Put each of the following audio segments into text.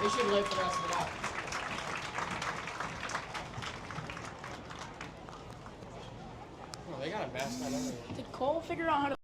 They should live for the rest of the night. Oh, they got a mask on everything. Did Cole figure out how to...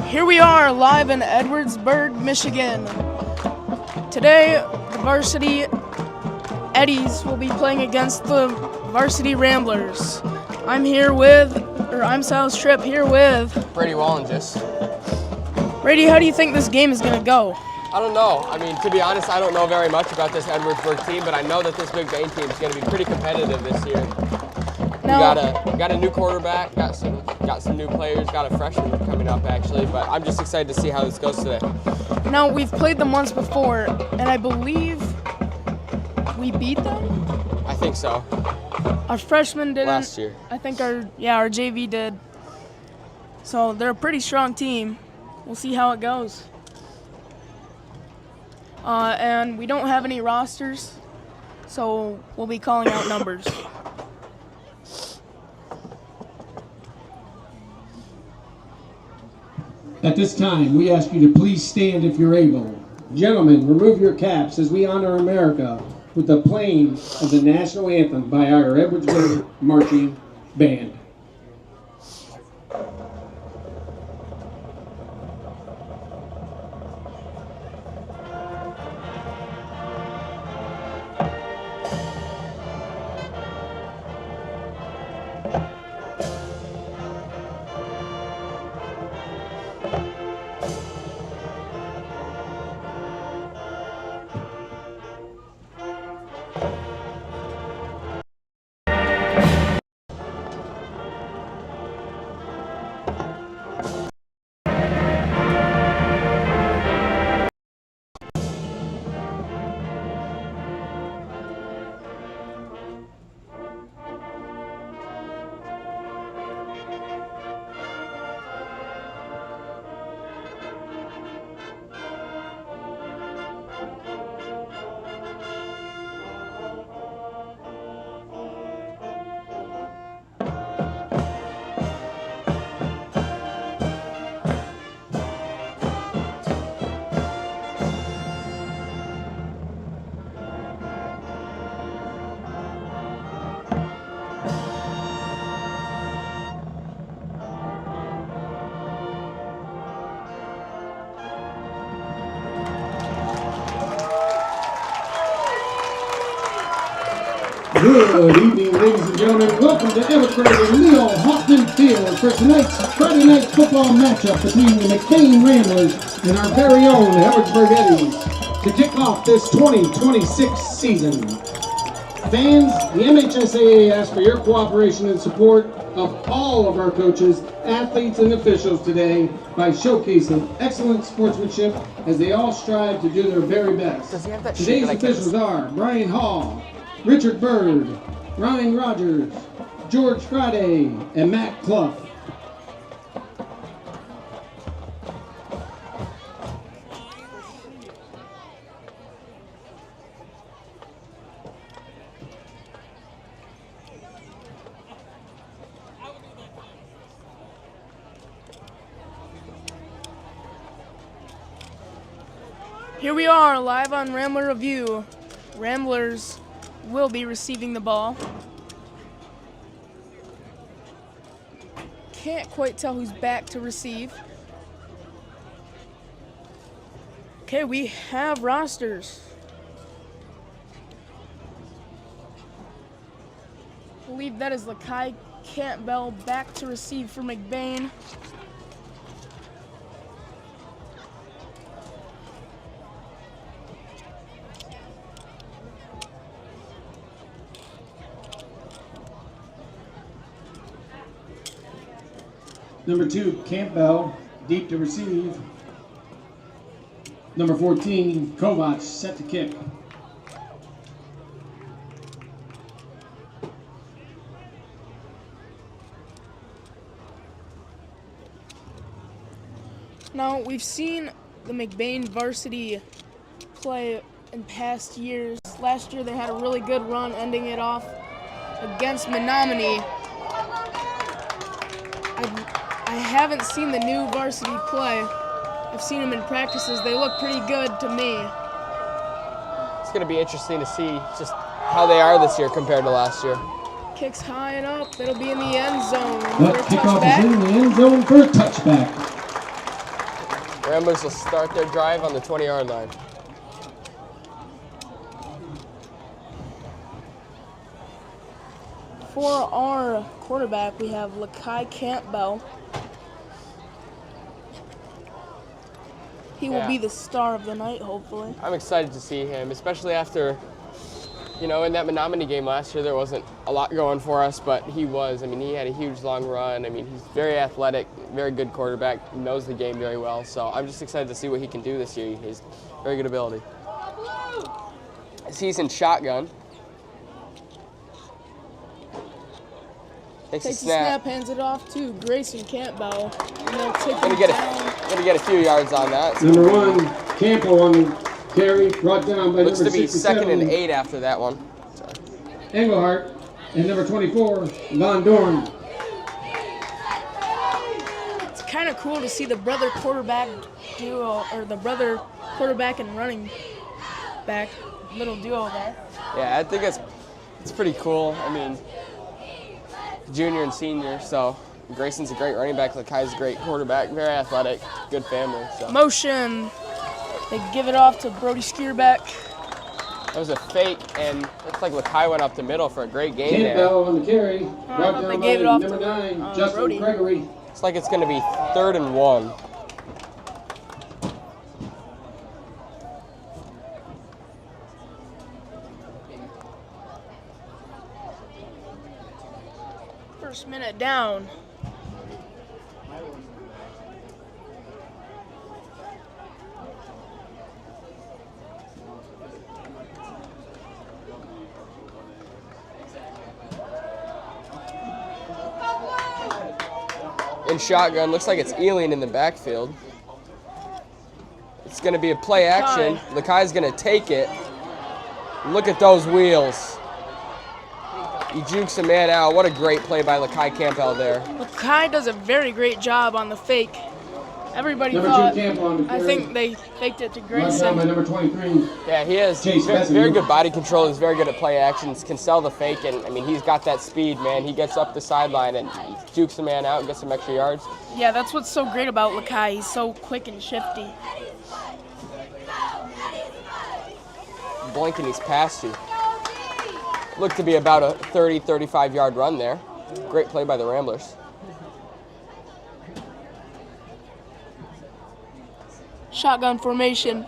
Here we are, live in Edwardsburg, Michigan. Today, the Varsity Eddies will be playing against the Varsity Ramblers. I'm Silas Tripp here with... Brady Wallenges. Brady, how do you think this game is going to go? I don't know. I mean, to be honest, I don't know very much about this Edwardsburg team, but I know that this Big Bane team is going to be pretty competitive this year. Now, we got a new quarterback, got some new players, got a freshman coming up actually, but I'm just excited to see how this goes today. Now, we've played them once before, and I believe we beat them? I think so. Our freshmen didn't. Last year. I think our JV did. So they're a pretty strong team. We'll see how it goes. And we don't have any rosters, so we'll be calling out numbers. At this time, we ask you to please stand if you're able. Gentlemen, remove your caps as we honor America with the playing of the national anthem by our Edwardsburg Marching Band. Good evening, ladies and gentlemen. Welcome to Edwardsburg and Leo Hoffman Field for tonight's Friday night football matchup between the McBain Ramblers and our very own Edwardsburg Eddies to kick off this 2026 season. Fans, the MHSAA asks for your cooperation and support of all of our coaches, athletes, and officials today by showcasing excellent sportsmanship as they all strive to do their very best. Does he have that Today's shit that I officials are Brian Hall, Richard Bird, Ryan Rogers, George Friday, and Matt Clough. Here we are, live on Rambler Review. Ramblers will be receiving the ball. Can't quite tell who's back to receive. Okay, we have rosters. I believe that is Lakai Campbell back to receive for McBain. Number 2, Campbell, deep to receive. Number 14, Kovac, set to kick. Now, we've seen the McBain varsity play in past years. Last year they had a really good run ending it off against Menominee. I haven't seen the new varsity play. I've seen them in practices. They look pretty good to me. It's going to be interesting to see just how they are this year compared to last year. Kicks high and up. It'll be in the end zone That for a kickoff touchback. is in the end zone for a touchback. Ramblers will start their drive on the 20-yard line. For our quarterback, we have Lakai Campbell. He will be the star of the night, hopefully. I'm excited to see him, especially after, in that Menominee game last year, there wasn't a lot going for us, but he was. I mean, he had a huge long run. I mean, he's very athletic, very good quarterback, knows the game very well. So I'm just excited to see what he can do this year. He's very good ability. He's in shotgun. Takes a snap. Hands it off to Grayson Campbell. And they'll take Gonna him get down. gonna get a few yards on that. Number 1, Campbell on the carry, brought down by Looks number to be 67, 2nd and 8 after that one. Sorry. Engelhart, and number 24, Von Dorn. It's kind of cool to see the brother quarterback duo, or the brother quarterback and running back little duo there. Yeah, I think it's pretty cool. I mean, junior and senior, so Grayson's a great running back. Lakai's a great quarterback, very athletic, good family. So Motion. They give it off to Brody Skierbeck. that was a fake, and looks like Lakai went up the middle for a great gain there. Campbell on the carry, I brought thought down they by gave it off number to 9, Justin Brody. Gregory. It's like it's going to be 3rd and 1. First minute down. In shotgun, looks like it's Ealing in the backfield. It's going to be a play action. Lakai's going to take it. Look at those wheels. He jukes a man out. What a great play by Lakai Campbell there. Lakai does a very great job on the fake. Everybody Number thought, 2, Campbell on the carry. I think they faked it to Brought down by Grayson. number 23. Yeah, he has Chase very, Besson. very good body control. He's very good at play actions. Can sell the fake, and I mean, he's got that speed, man. He gets up the sideline and he jukes a man out and gets some extra yards. Yeah, that's what's so great about Lakai. He's so quick and shifty. Blink and he's past you. Looked to be about a 30, 35-yard run there. Great play by the Ramblers. Shotgun formation.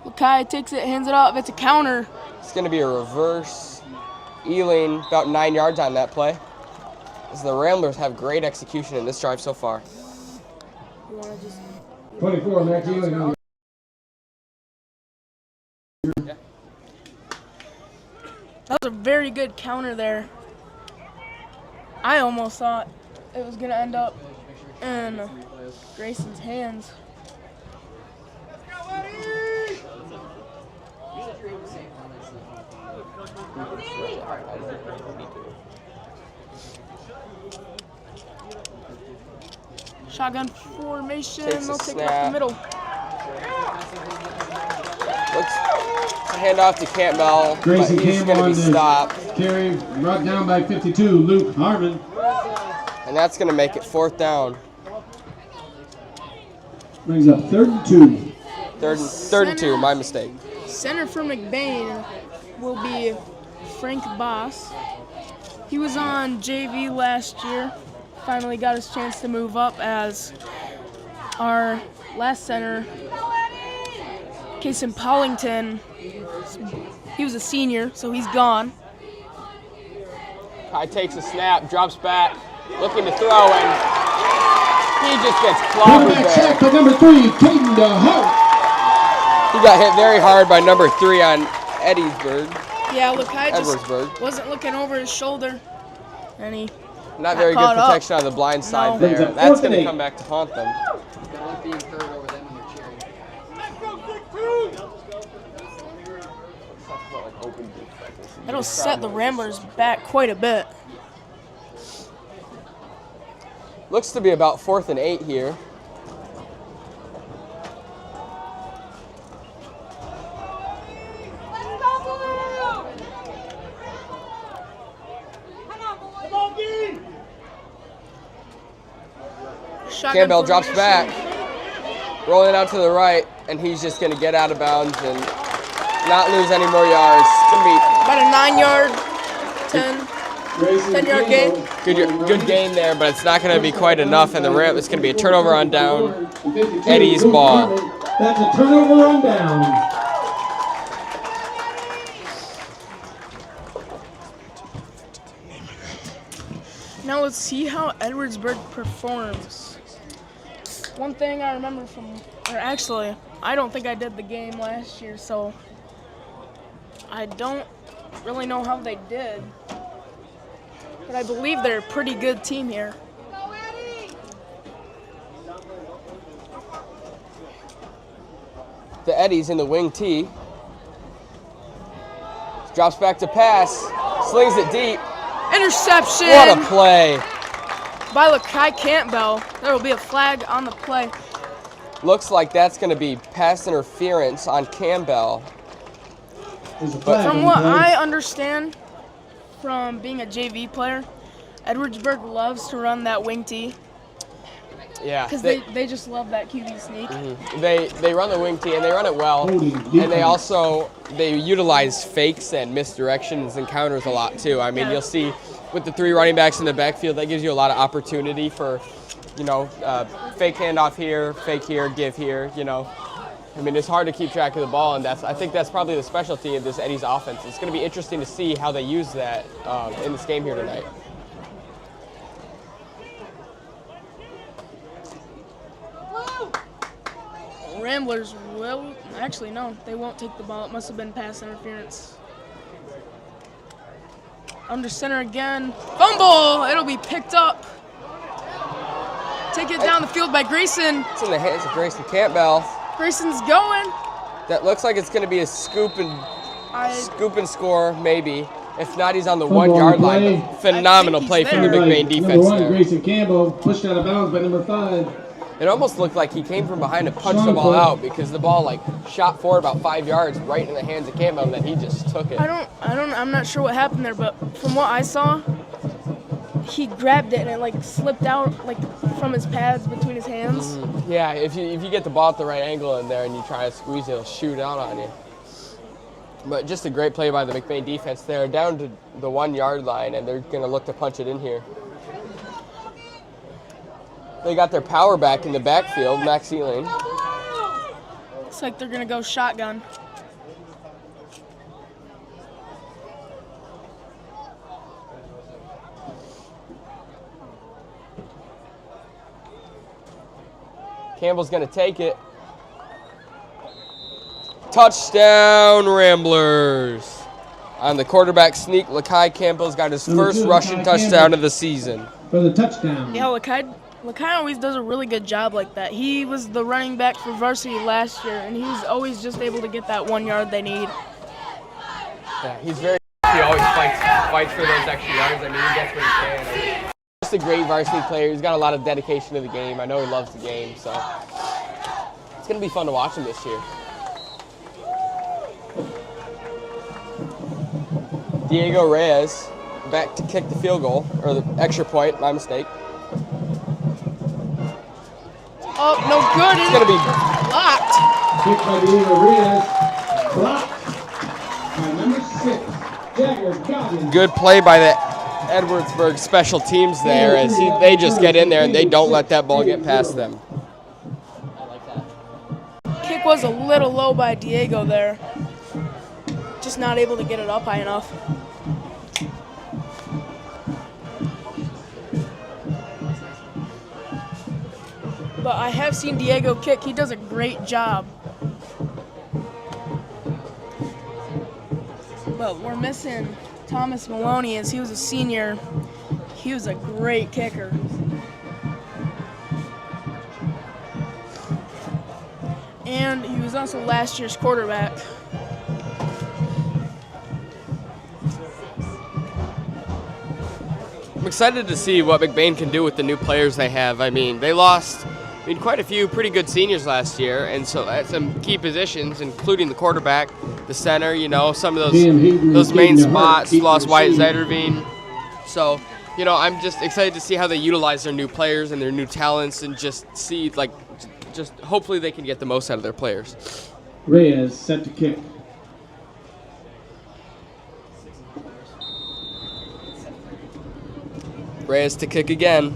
Lakai takes it, hands it off. It's a counter. It's going to be a reverse Ealing, about 9 yards on that play. As the Ramblers have great execution in this drive so far. 24, Max Ealing. That was a very good counter there. I almost thought it was going to end up in Grayson's hands. Shotgun formation. Takes a They'll take it snap. up the middle. Looks to hand off to Campbell, Grayson but he's Campbell going on to be the stopped. carry, brought down by 52, Luke Harmon. And that's going to make it 4th down. Brings up 3rd and 2. Third and 2, my mistake. Center for McBain will be Frank Boss. He was on JV last year. Finally got his chance to move up as our last center, Kason Pollington. He was a senior, so he's gone. Kai takes a snap, drops back, looking to throw, and he just gets clobbered Quarterback there. sack by number 3, Caden DeHart. He got hit very hard by number 3 on Edwardsburg. Yeah, Lakai just Edwardsburg. wasn't looking over his shoulder, and he Not very good caught up. protection on the blind side No. there. Brings up That's 4th going and to 8. come back to haunt them. Gotta like being heard over them when you're cheering. that'll set the Ramblers back quite a bit. Looks to be about 4th and 8 here. Shotgun Campbell drops formation. back, rolling out to the right, and he's just going to get out of bounds and not lose any more yards. It's going to be About a 9-yard, 10-yard gain. good game there, but it's not going to be quite enough, and it's going to be a turnover on down. Eddie's ball. That's a turnover on down. Now let's see how Edwardsburg performs. One thing I remember or actually, I don't think I did the game last year, so I don't really know how they did. But I believe they're a pretty good team here. The Eddie's in the wing tee. Drops back to pass, slings it deep. Interception What a play. by Lakai Campbell. There will be a flag on the play. Looks like that's going to be pass interference on Campbell. From what I understand from being a JV player, Edwardsburg loves to run that wing tee Yeah, because they just love that QB sneak. they run the wing tee and they run it well, and they utilize fakes and misdirections and counters a lot too. I mean, Yeah. you'll see with the 3 running backs in the backfield, that gives you a lot of opportunity for, fake handoff here, fake here, give here. I mean, it's hard to keep track of the ball, and I think that's probably the specialty of this Eddie's offense. It's going to be interesting to see how they use that in this game here tonight. Ramblers will actually no, they won't take the ball. It must have been pass interference. Under center again. Fumble! It'll be picked up. Take it down the field by Grayson. It's in the hands of Grayson Campbell. Grayson's going. That looks like it's going to be a scoop and score, maybe. If not, he's on the Fumble 1 yard on the play. line. Phenomenal I think play he's from the there. McBain Number defense 1, there. Grayson Campbell, pushed out of bounds by number 5. It almost looked like he came from behind and punched the ball out because the ball shot forward about 5 yards right in the hands of Campbell, and then he just took it. I'm not sure what happened there, but from what I saw, he grabbed it and it slipped out from his pads between his hands. Yeah, if you get the ball at the right angle in there and you try to squeeze it, it'll shoot out on you. But just a great play by the McBain defense there, down to the 1 yard line, and they're going to look to punch it in here. They got their power back in the backfield, Max Ealing. Looks like they're going to go shotgun. Campbell's going to take it. Touchdown, Ramblers. On the quarterback sneak, Lakai Campbell's got his first rushing touchdown of the season. For the touchdown. Yeah, Lakai always does a really good job like that. He was the running back for Varsity last year, and he was always just able to get that 1 yard they need. Yeah, he's very. He always fights for those extra yards. I mean, he gets what he can. Just a great varsity player. He's got a lot of dedication to the game. I know he loves the game, so it's going to be fun to watch him this year. Diego Reyes back to kick the field goal, or the extra point, my mistake. Oh, no good. It's going to be blocked. Kick by Diego Reyes. Blocked by number 6, Jagger Goggins. good play by the Edwardsburg special teams there, as they just get in there and they don't let that ball get past them. I like that. Kick was a little low by Diego there. Just not able to get it up high enough. But I have seen Diego kick. He does a great job. But we're missing Thomas Maloney, as he was a senior. He was a great kicker. And he was also last year's quarterback. I'm excited to see what McBain can do with the new players they have. I mean, they lost quite a few pretty good seniors last year, and so at some key positions, including the quarterback, the center, some of those main spots, lost Wyatt Zetterveen. So, I'm just excited to see how they utilize their new players and their new talents, and just see, just hopefully they can get the most out of their players. Reyes set to kick. Reyes to kick again.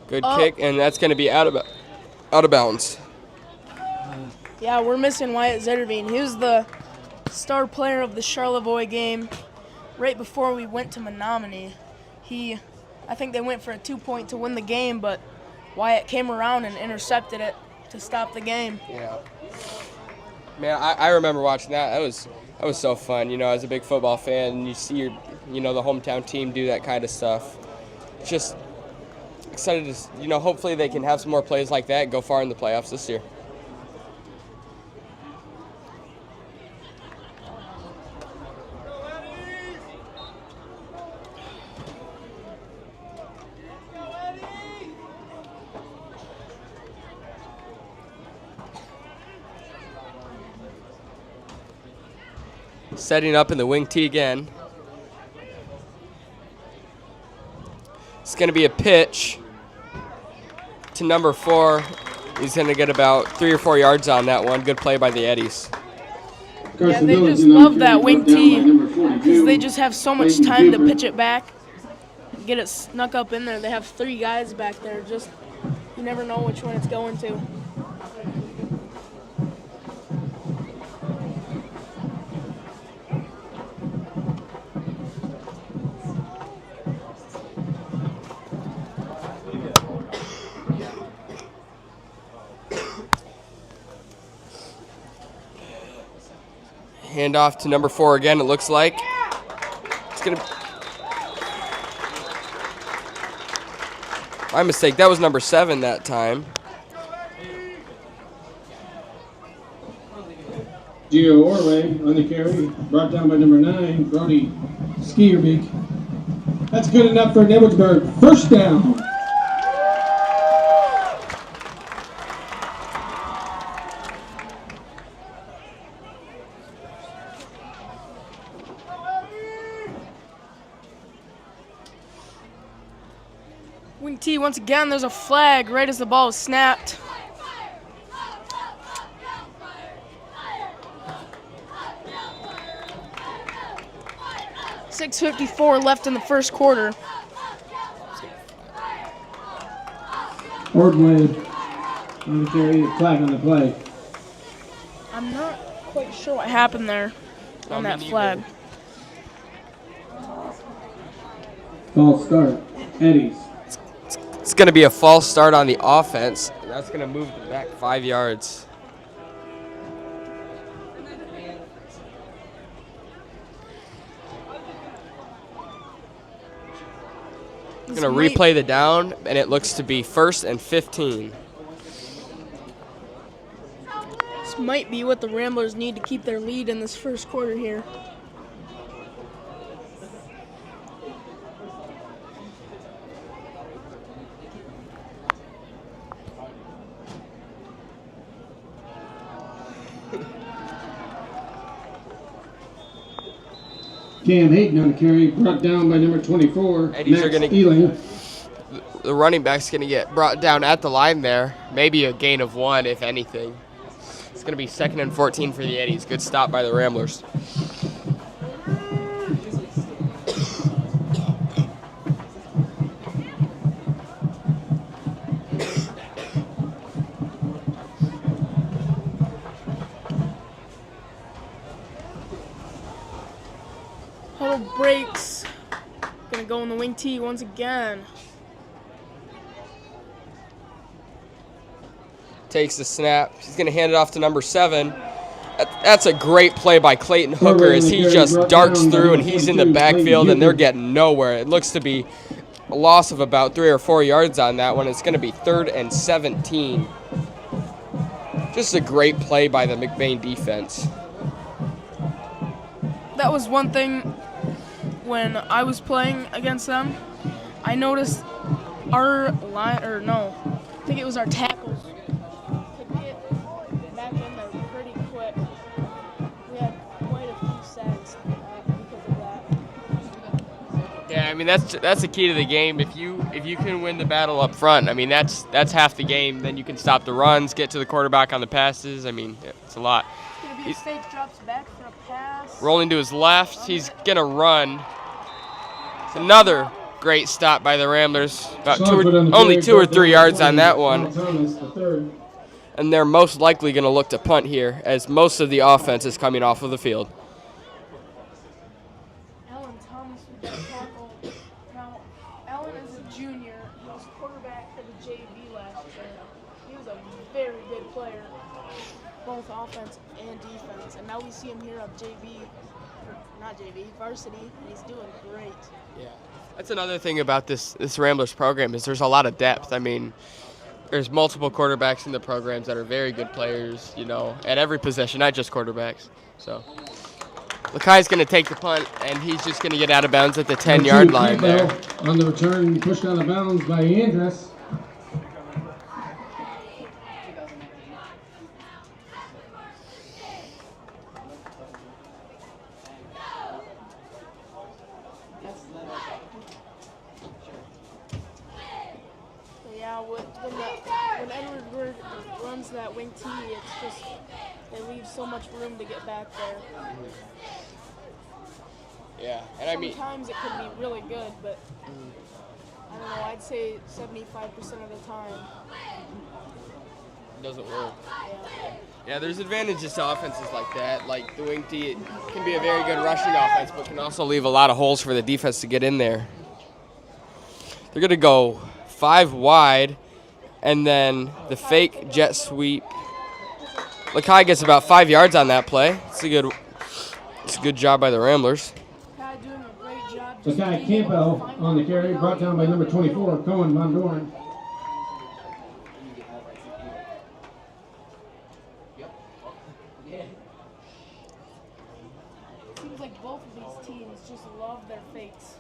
Good kick, and that's going to be out of bounds. Yeah, we're missing Wyatt Zetterveen. He was the star player of the Charlevoix game right before we went to Menominee. I think they went for a 2-point to win the game, but Wyatt came around and intercepted it to stop the game. Yeah. Man, I remember watching that. That was so fun, as a big football fan, and you see your, the hometown team do that kind of stuff. Just excited to, hopefully they can have some more plays like that and go far in the playoffs this year. Setting up in the wing tee again. It's going to be a pitch to number 4. He's going to get about 3 or 4 yards on that one. Good play by the Eddies. Yeah, they just love that wing tee because they just have so much time to pitch it back, get it snuck up in there. They have 3 guys back there. Just, you never know which one it's going to. Hand off to number 4 again, it looks like. It's going to... My mistake, that was number 7 that time. Gio Orway on the carry, brought down by number 9, Brody Skierbeek. That's good enough for Edwardsburg. First down. Wing T, once again, there's a flag right as the ball is snapped. 6:54 left in the first quarter. Ordway on the carry, flag on the play. I'm not quite sure what happened there on that flag. False start. Eddies. It's going to be a false start on the offense. That's going to move it back 5 yards. Going to replay the down, and it looks to be 1st and 15. This might be what the Ramblers need to keep their lead in this first quarter here. Cam Hayden on the carry, brought down by number 24. Eddies Max are going Ealing. The running back's going to get brought down at the line there. Maybe a gain of 1, if anything. It's going to be 2nd and 14 for the Eddies. Good stop by the Ramblers. Huddle breaks. Gonna go in the wing tee once again. Takes the snap. He's going to hand it off to number 7. That's a great play by Clayton Hooker as he just darts through and he's in the backfield and they're getting nowhere. It looks to be a loss of about 3 or 4 yards on that one. It's going to be 3rd and 17. Just a great play by the McBain defense. That was one thing when I was playing against them. I noticed our line, or no, I think it was our tackles could get back in there pretty quick. We had quite a few sacks because of that. Yeah, I mean that's the key to the game. If you can win the battle up front, I mean that's half the game. Then you can stop the runs, get to the quarterback on the passes. I mean it's a lot. It's gonna be a fake, drops back for a pass. Rolling to his left, he's gonna run. It's another great stop by the Ramblers. About only 2 or 3 yards on that one. And they're most likely going to look to punt here as most of the offense is coming off of the field. Alan Thomas with that tackle. Now, Alan is a junior. He was quarterback for the JV last year. He was a very good player, both offense and defense. And now we see him here on Varsity, and he's doing great. Yeah, that's another thing about this Ramblers program is there's a lot of depth. I mean, there's multiple quarterbacks in the programs that are very good players, you know, at every position, not just quarterbacks. So, Lakai's going to take the punt, and he's just going to get out of bounds at the 10-yard line there. On the return, pushed out of bounds by Andrus. When Edwardsburg runs that wing tee, it's just they leave so much room to get back there. Yeah, and I mean sometimes it can be really good, but I don't know. I'd say 75% of the time it doesn't work. Yeah. Yeah, there's advantages to offenses like that. Like the wing tee, it can be a very good rushing offense, but can also leave a lot of holes for the defense to get in there. They're going to go 5 wide, and then the fake jet sweep. Lakai gets about 5 yards on that play. It's a good job by the Ramblers. Kai doing a great job. Lakai Campbell on the carry, brought down by number 24, Cohen Von Dorn. Seems like both of these teams just love their fakes.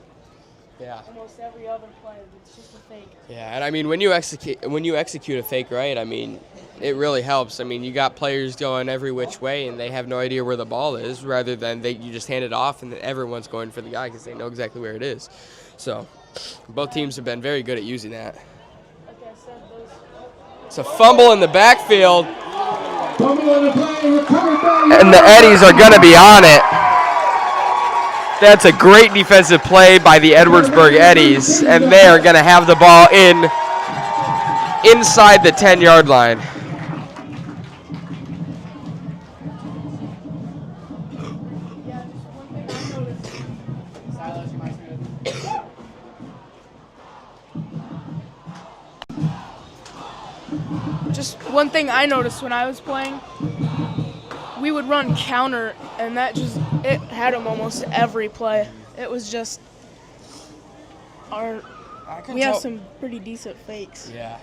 Yeah. Almost every other play, it's just a fake. Yeah, and I mean when you execute a fake right, I mean it really helps. I mean you got players going every which way and they have no idea where the ball is, rather than you just hand it off and then everyone's going for the guy because they know exactly where it is. So both teams have been very good at using that. Like I said, It's a fumble in the backfield, Fumble on the play, recovered by and the Eddies are going to be on it. That's a great defensive play by the Edwardsburg Eddies, and they are going to have the ball inside the 10-yard line. Just one thing I noticed when I was playing, we would run counter, and it had them almost every play. It was just we have some pretty decent fakes. Yeah,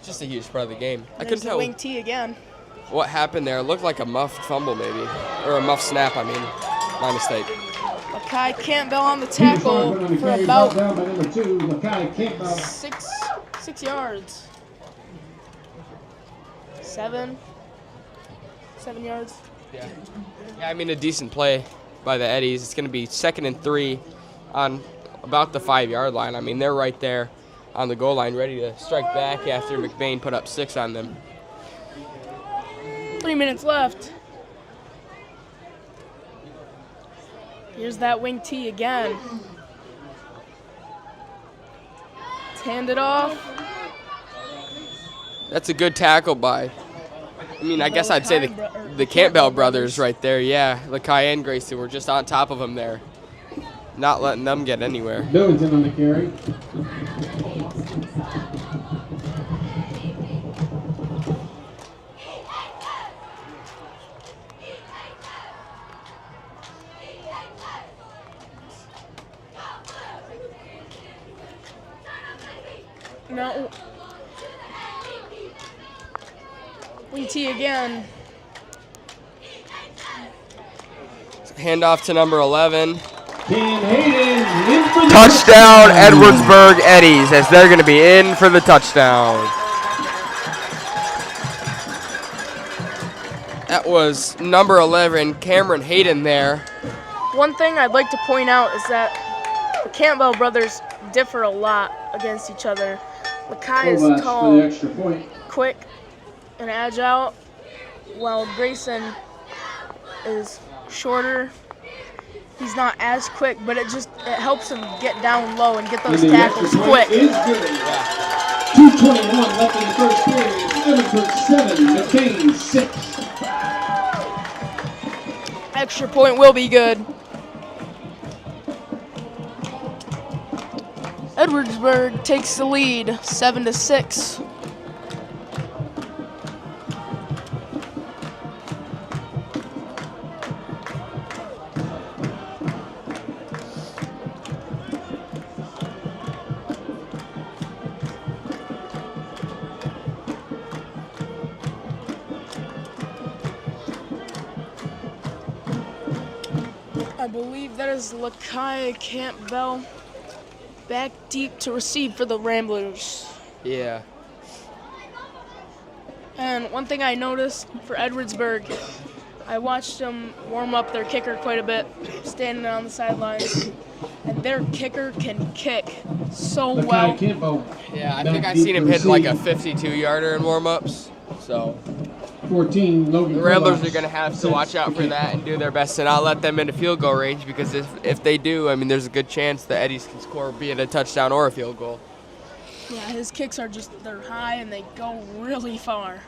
just a huge part of the game. I There's couldn't the tell wing T again. what happened there. It looked like a muffed fumble maybe, or a muffed snap, I mean. My mistake. Lakai Campbell on the tackle for about down by number 2, Lakai Campbell. 6 yards. 7 yards. Yeah, I mean, a decent play by the Eddies. It's going to be 2nd and 3 on about the 5-yard line. I mean, they're right there on the goal line ready to strike back after McBain put up 6 on them. 3 minutes left. Here's that wing T again. Hand it off. That's a good tackle by, I mean, I guess I'd say the Campbell brothers right there. Yeah, Lakai and Grayson were just on top of him there, not letting them get anywhere. Billington on the carry. No. Wing T again. Handoff to number 11. Hayden, Touchdown, Edwardsburg Eddies, as they're going to be in for the touchdown. That was number 11, Cameron Hayden there. One thing I'd like to point out is that the Campbell brothers differ a lot against each other. Lakai is for the tall, extra point. quick, and agile, while Grayson is shorter. He's not as quick, but it helps him get down low and get those And the tackles extra point quick. is good. 2:21 left in the first period. Edwardsburg 7, McBain 6. Extra point will be good. Edwardsburg takes the lead, 7-6. I believe that is Lakai Campbell back deep to receive for the Ramblers. Yeah. And one thing I noticed for Edwardsburg, I watched them warm up their kicker quite a bit, standing on the sidelines, and their kicker can kick so well. Lakai Campbell. Yeah, I back think I've deep seen him to hit like a receive. 52-yarder in warm-ups. So 14, Logan. the Ramblers Phillips are going to have to sets watch out the for kick. that and do their best to not let them into field goal range, because if they do, I mean, there's a good chance the Eddies can score, be it a touchdown or a field goal. Yeah, his kicks are they're high and they go really far.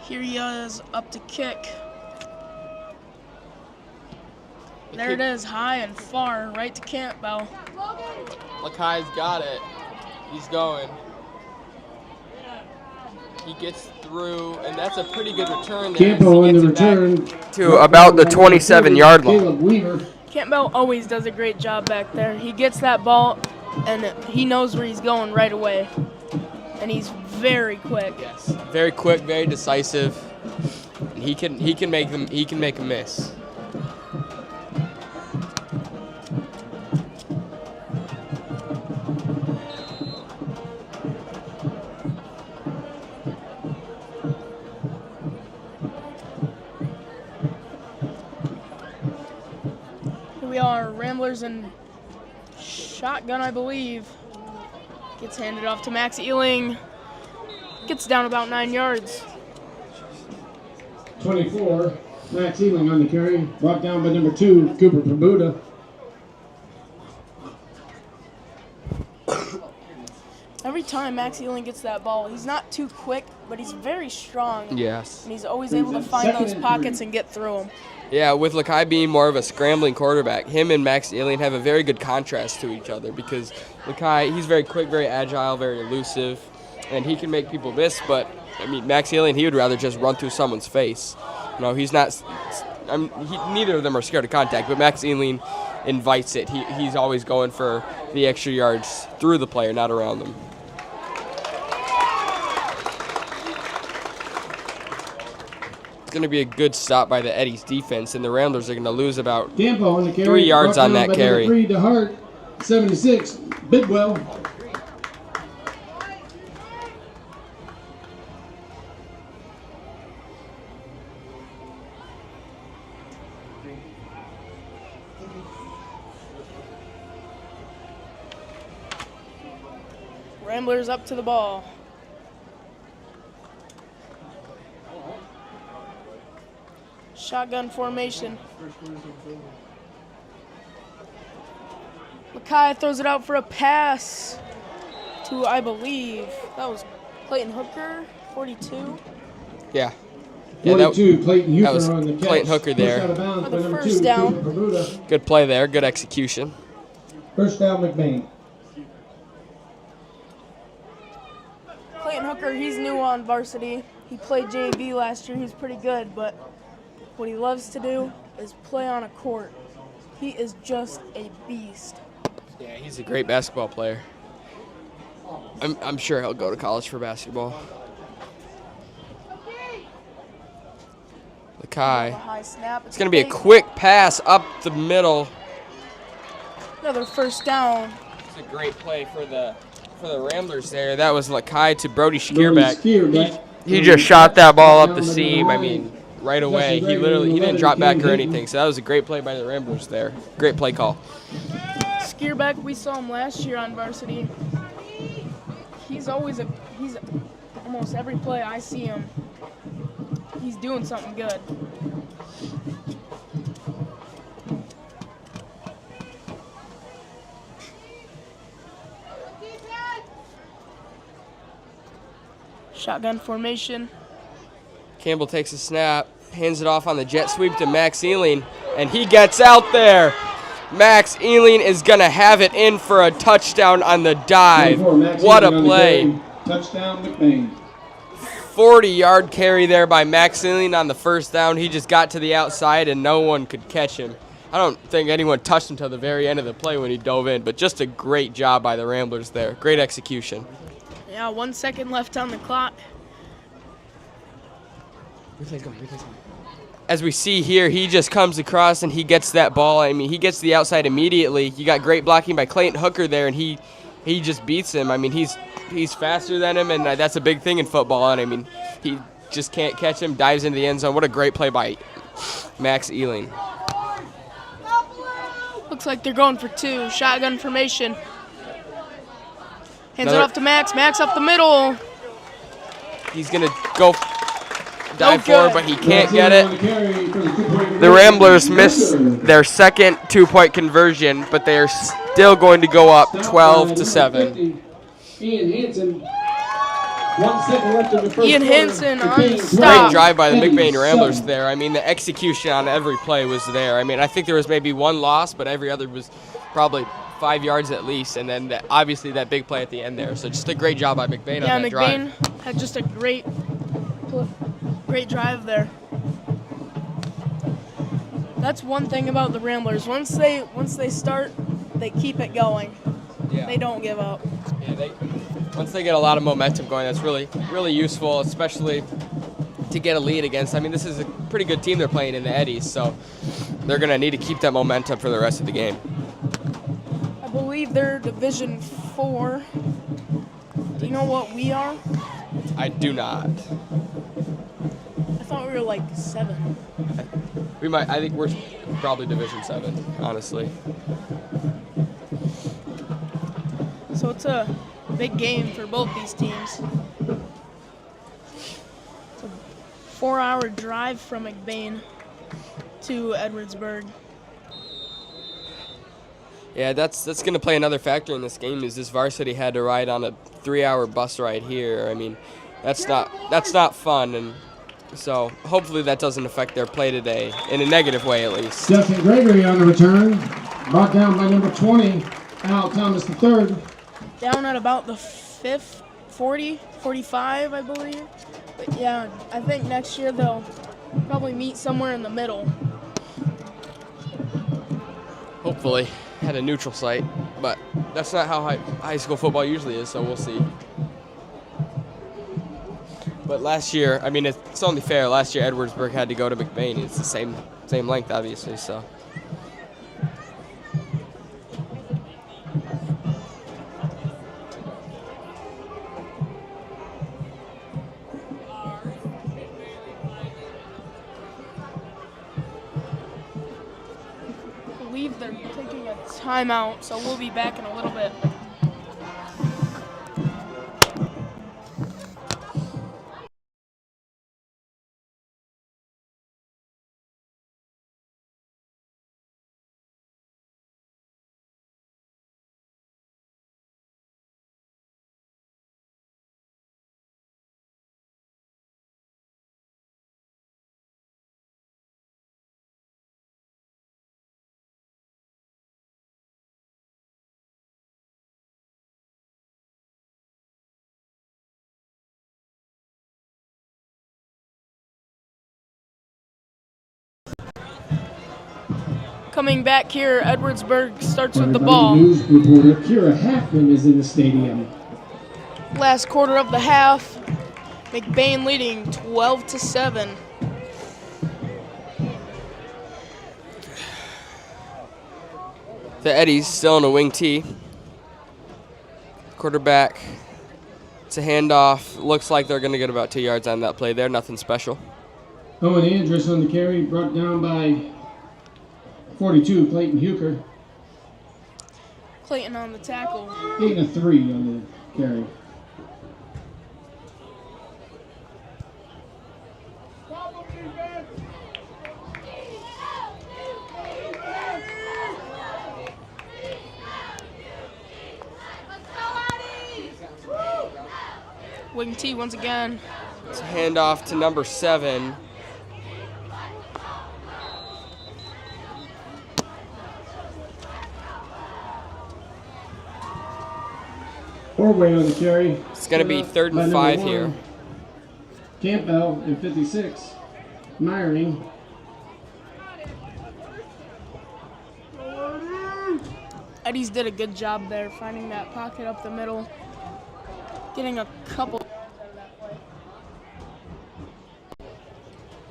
Here he is, up to kick. There it is, high and far, right to Campbell. Lakai's got it. He's going. He gets through, and that's a pretty good return there. Campbell He in the gets it return. back to about the 27-yard line. Caleb Weaver. Campbell always does a great job back there. He gets that ball, and he knows where he's going right away. And he's very quick. Yes, very quick, very decisive. And he can make them miss. Here we are, Ramblers and shotgun, I believe. Gets handed off to Max Ealing. Gets down about 9 yards. 24, Max Ealing on the carry. Brought down by number 2, Cooper Pabuda. Every time Max Ealing gets that ball, he's not too quick, but he's very strong. Yes. And he's always able to find those pockets and get through them. Yeah, with Lakai being more of a scrambling quarterback, him and Max Ealing have a very good contrast to each other because Lakai, he's very quick, very agile, very elusive, and he can make people miss, but, I mean, Max Ealing, he would rather just run through someone's face. You know, he's not, neither of them are scared of contact, but Max Ealing invites it. He's always going for the extra yards through the player, not around them. It's going to be a good stop by the Eddies defense, and the Ramblers are going to lose about 3 yards on that carry. 3 to Hart, 76, Bidwell. Ramblers up to the ball. Shotgun formation. Lakai throws it out for a pass to, I believe, that was Clayton Hooker, 42. Yeah. 42, Clayton Hooker that was on the catch. Clayton Hooker there. For the first down. Good play there, good execution. First down, McBain. Clayton Hooker, he's new on varsity. He played JV last year. He's pretty good, but what he loves to do is play on a court. He is just a beast. Yeah, he's a great basketball player. I'm sure he'll go to college for basketball. Lakai. High snap. It's going to be a quick pass up the middle. Another first down. It's a great play for the Ramblers there. That was Lakai to Brody Schierbeck. He just shot that ball up the seam. I mean, right away. He didn't drop back or anything. So that was a great play by the Ramblers there. Great play call. Schierbeck, we saw him last year on varsity. He's almost every play I see him, he's doing something good. Shotgun formation. Campbell takes a snap, hands it off on the jet sweep to Max Ealing, and he gets out there. Max Ealing is going to have it in for a touchdown on the dive. What a play. Touchdown, McBain. 40-yard carry there by Max Ealing on the first down. He just got to the outside, and no one could catch him. I don't think anyone touched him until the very end of the play when he dove in, but just a great job by the Ramblers there. Great execution. Yeah, 1 second left on the clock. As we see here, he just comes across and he gets that ball. I mean, he gets to the outside immediately. You got great blocking by Clayton Hooker there, and he just beats him. I mean, he's faster than him, and that's a big thing in football. And I mean, he just can't catch him, dives into the end zone. What a great play by Max Ealing. Looks like they're going for 2. Shotgun formation. Hands it off to Max. Max up the middle. He's going to go dive forward, but he can't get it. The Ramblers miss their second 2-point conversion, but they are still going to go up 12-7. Ian Hansen. 1 second left in the first Ian quarter. Hansen on stop. Great drive by the McBain Ramblers there. I mean, the execution on every play was there. I mean, I think there was maybe one loss, but every other was probably 5 yards at least, and then obviously that big play at the end there. So just a great job by McBain on that drive. Yeah, McBain had just a great drive there. That's one thing about the Ramblers. Once they start, they keep it going. Yeah. They don't give up. Yeah, once they get a lot of momentum going, that's really, really useful, especially to get a lead against. I mean, this is a pretty good team they're playing in the Eddies, so they're going to need to keep that momentum for the rest of the game. I believe they're Division 4. Do you know what we are? I do not. I thought we were like 7. I think we're probably Division 7, honestly. So it's a Big game for both these teams. It's a 4-hour drive from McBain to Edwardsburg. Yeah, that's going to play another factor in this game. Is this Varsity had to ride on a 3-hour bus ride here? I mean, that's not fun, and so hopefully that doesn't affect their play today in a negative way, at least. Justin Gregory on the return, brought down by number 20, Al Thomas III. Down at about the 45, I believe. But yeah, I think next year they'll probably meet somewhere in the middle. Hopefully at a neutral site, but that's not how high school football usually is, so we'll see. But last year, I mean, it's only fair. Last year, Edwardsburg had to go to McBain. It's the same length, obviously, so. I believe they're taking a timeout, so we'll be back in a little bit. Coming back here, Edwardsburg starts with the ball. News reporter Kira Halfman is in the stadium. Last quarter of the half, McBain leading 12-7. The Eddies still in a wing tee. Quarterback. It's a handoff. Looks like they're going to get about 2 yards on that play there. Nothing special. Owen Andrus on the carry, brought down by 42, Clayton Huker. Clayton on the tackle. 8-3 on the carry. Wing T once again. It's a handoff to number 7. Orway on the carry. It's going to be 3rd and 5 here. Campbell in 56. Myring. Eddies did a good job there, finding that pocket up the middle, getting a couple.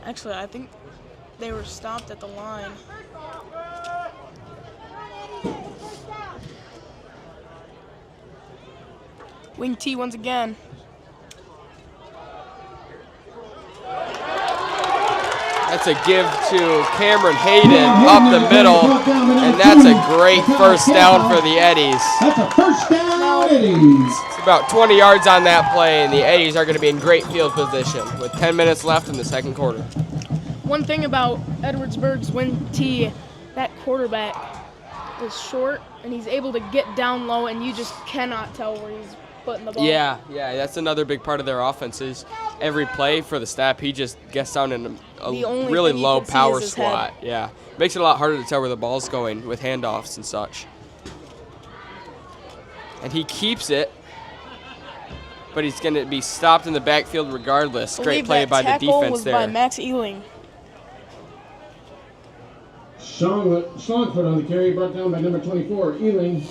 Actually, I think they were stopped at the line. Wing T once again. That's a give to Cameron Hayden up the middle, and that's a great first down for the Eddies. That's a first down, Eddies. It's about 20 yards on that play, and the Eddies are going to be in great field position with 10 minutes left in the second quarter. One thing about Edwardsburg's Wing T, that quarterback is short, and he's able to get down low, and you just cannot tell where he's putting the ball. Yeah, that's another big part of their offense is every play for the snap, he just gets down in a really low power squat. Yeah, makes it a lot harder to tell where the ball's going with handoffs and such. And he keeps it, but he's going to be stopped in the backfield regardless. Great play by the defense was there. By Max Ealing. Schlongfoot on the carry, brought down by number 24, Ealing.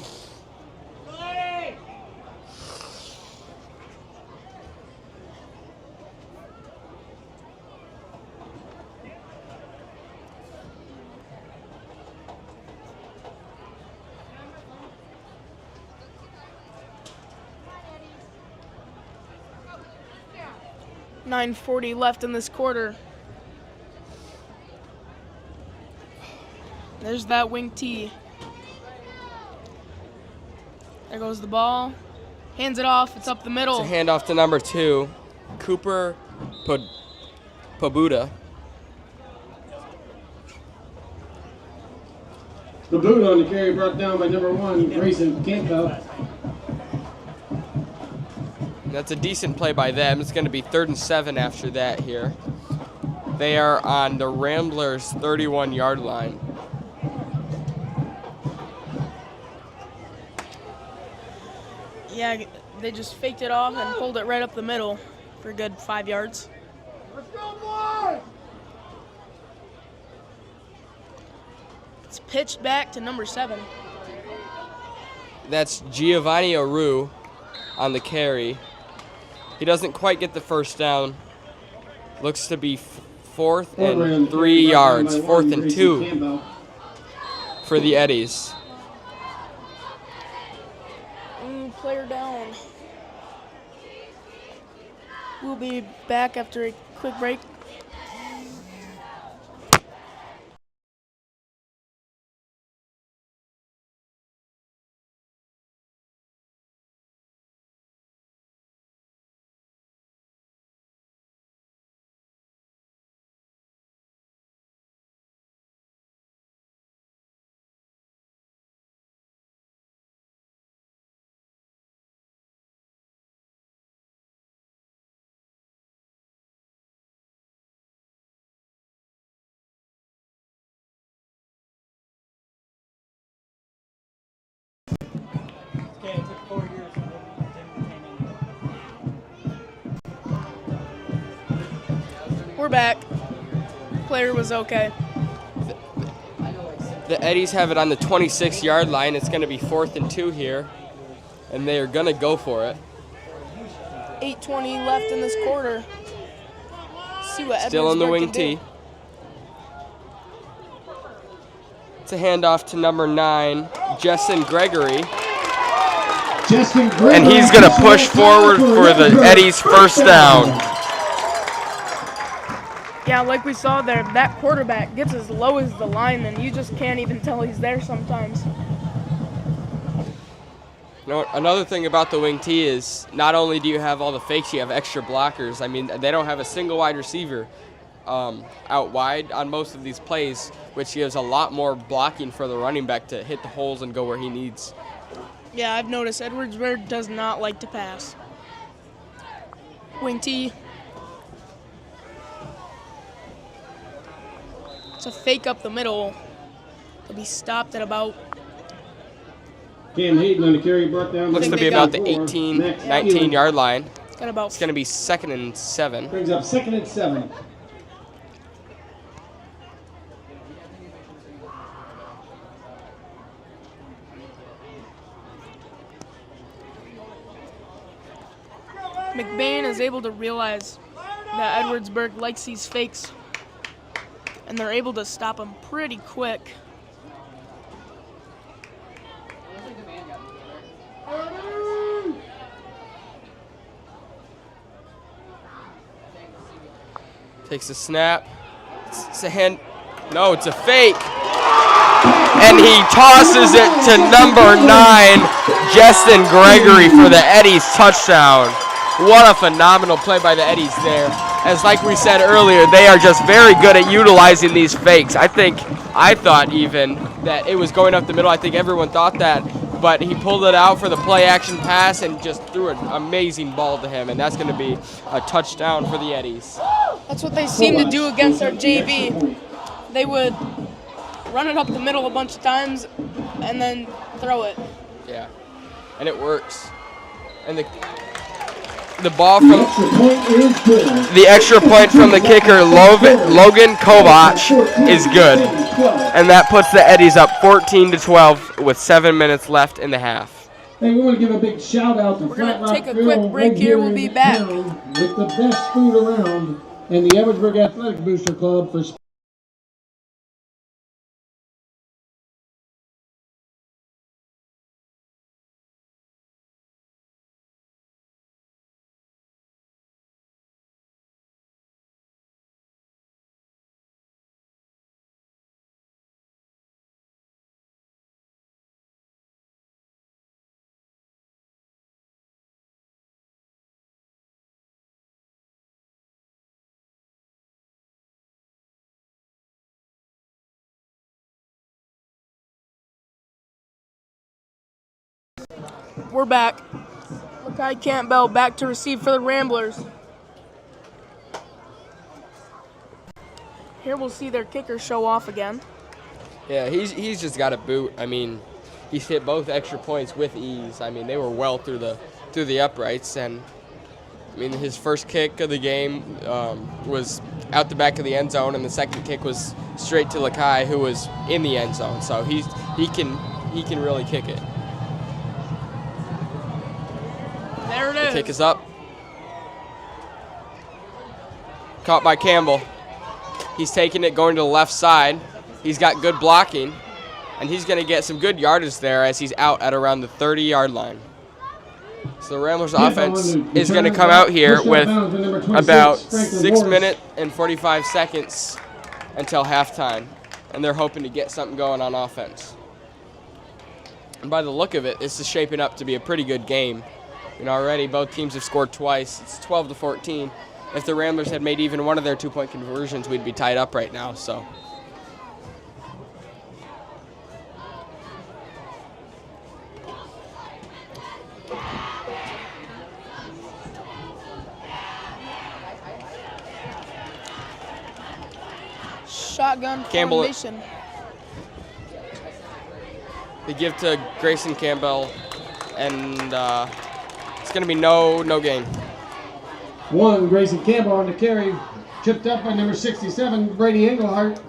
.940 left in this quarter. There's that Wing T. There goes the ball. Hands it off. It's up the middle. It's a handoff to number 2, Cooper Pabuda. The boot on the carry brought down by number 1, Grayson Campbell. That's a decent play by them. It's going to be 3rd and 7 after that here. They are on the Ramblers' 31-yard line. Yeah, they just faked it off and pulled it right up the middle for a good 5 yards. Let's go, boy! It's pitched back to number 7. That's Giovanni Aru on the carry. He doesn't quite get the first down. Looks to be 4th and 3 yards, 4th and 2 for the Eddies. Player down. We'll be back after a quick break. Okay, it took 4 years for them We're back. Player was okay. The Eddies have it on the 26-yard line. It's going to be 4th and 2 here, and they are going to go for it. 8:20 left in this quarter. See what Still on the Edwardsburg wing can do. tee. It's a handoff to number 9, Justin Gregory. And he's going to push forward for the Eddies' first down. Yeah, like we saw there, that quarterback gets as low as the line, and you just can't even tell he's there sometimes. You know, another thing about the wing tee is not only do you have all the fakes, you have extra blockers. I mean, they don't have a single wide receiver out wide on most of these plays, which gives a lot more blocking for the running back to hit the holes and go where he needs. Yeah, I've noticed Edwardsburg does not like to pass. Wing tee. It's a fake up the middle. They'll be stopped at about. Cam Hayden on the carry brought down. Looks to be about the 18, 19-yard line. Got about. It's going to be 2nd and 7. Brings up 2nd and 7. McBain is able to realize that Edwardsburg likes these fakes, and they're able to stop him pretty quick. Takes a snap. It's a hand. No, it's a fake. And he tosses it to number 9, Justin Gregory, for the Eddies touchdown. What a phenomenal play by the Eddies there. As like we said earlier, they are just very good at utilizing these fakes. I thought even that it was going up the middle. I think everyone thought that. But he pulled it out for the play action pass and just threw an amazing ball to him. And that's going to be a touchdown for the Eddies. That's what they seem to do against our JV. They would run it up the middle a bunch of times and then throw it. Yeah, and it works. And the ball from the extra point from the kicker, Logan Kovac, is good. And that puts the Eddies up 14-12 with 7 minutes left in the half. Hey, we want to give a big shout out to We're going Flat to Rock take a Grill quick break right here. We'll in be back. town with the best food around, and the Edwardsburg Athletic Booster Club for We're back. Lakai Campbell back to receive for the Ramblers. Here we'll see their kicker show off again. Yeah, he's just got a boot. I mean, he's hit both extra points with ease. I mean, they were well through the uprights, and I mean, his first kick of the game was out the back of the end zone, and the second kick was straight to Lakai, who was in the end zone. So he can really kick it. There it is. The kick is up. Caught by Campbell. He's taking it, going to the left side. He's got good blocking, and he's going to get some good yardage there as he's out at around the 30-yard line. So the Ramblers offense is going to come out here with about 6 minutes and 45 seconds until halftime, and they're hoping to get something going on offense. And by the look of it, this is shaping up to be a pretty good game. You know, already both teams have scored twice. It's 12-14. If the Ramblers had made even one of their 2-point conversions, we'd be tied up right now. So. Shotgun Campbell. formation. They give to Grayson Campbell, and it's going to be no gain. One, Grayson Campbell on the carry. Chipped up by number 67, Brady Englehart.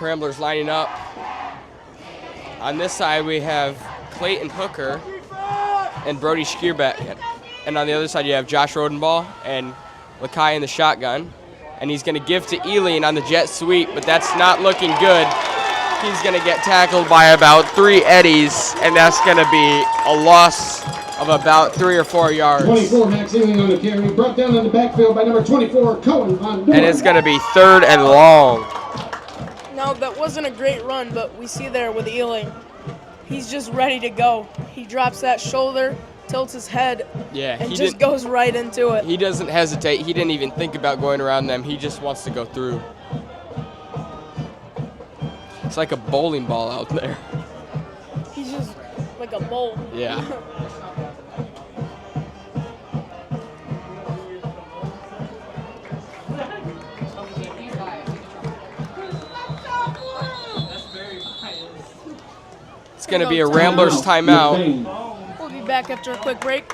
Ramblers lining up. On this side, we have Clayton Hooker and Brody Schierbeck. And on the other side, you have Josh Rodenball and Lakai in the shotgun. And he's going to give to Eileen on the jet sweep, but that's not looking good. He's going to get tackled by about 3 Eddies, and that's going to be a loss of about 3 or 4 yards. 24, Max Eileen on the carry. Brought down on the backfield by number 24, Cohen Von Dorn. And it's going to be 3rd and long. No, that wasn't a great run, but we see there with Ealing, he's just ready to go. He drops that shoulder, tilts his head, and just goes right into it. He doesn't hesitate. He didn't even think about going around them. He just wants to go through. It's like a bowling ball out there. He's just like a bowl. Yeah. It's going to be a Ramblers timeout. We'll be back after a quick break.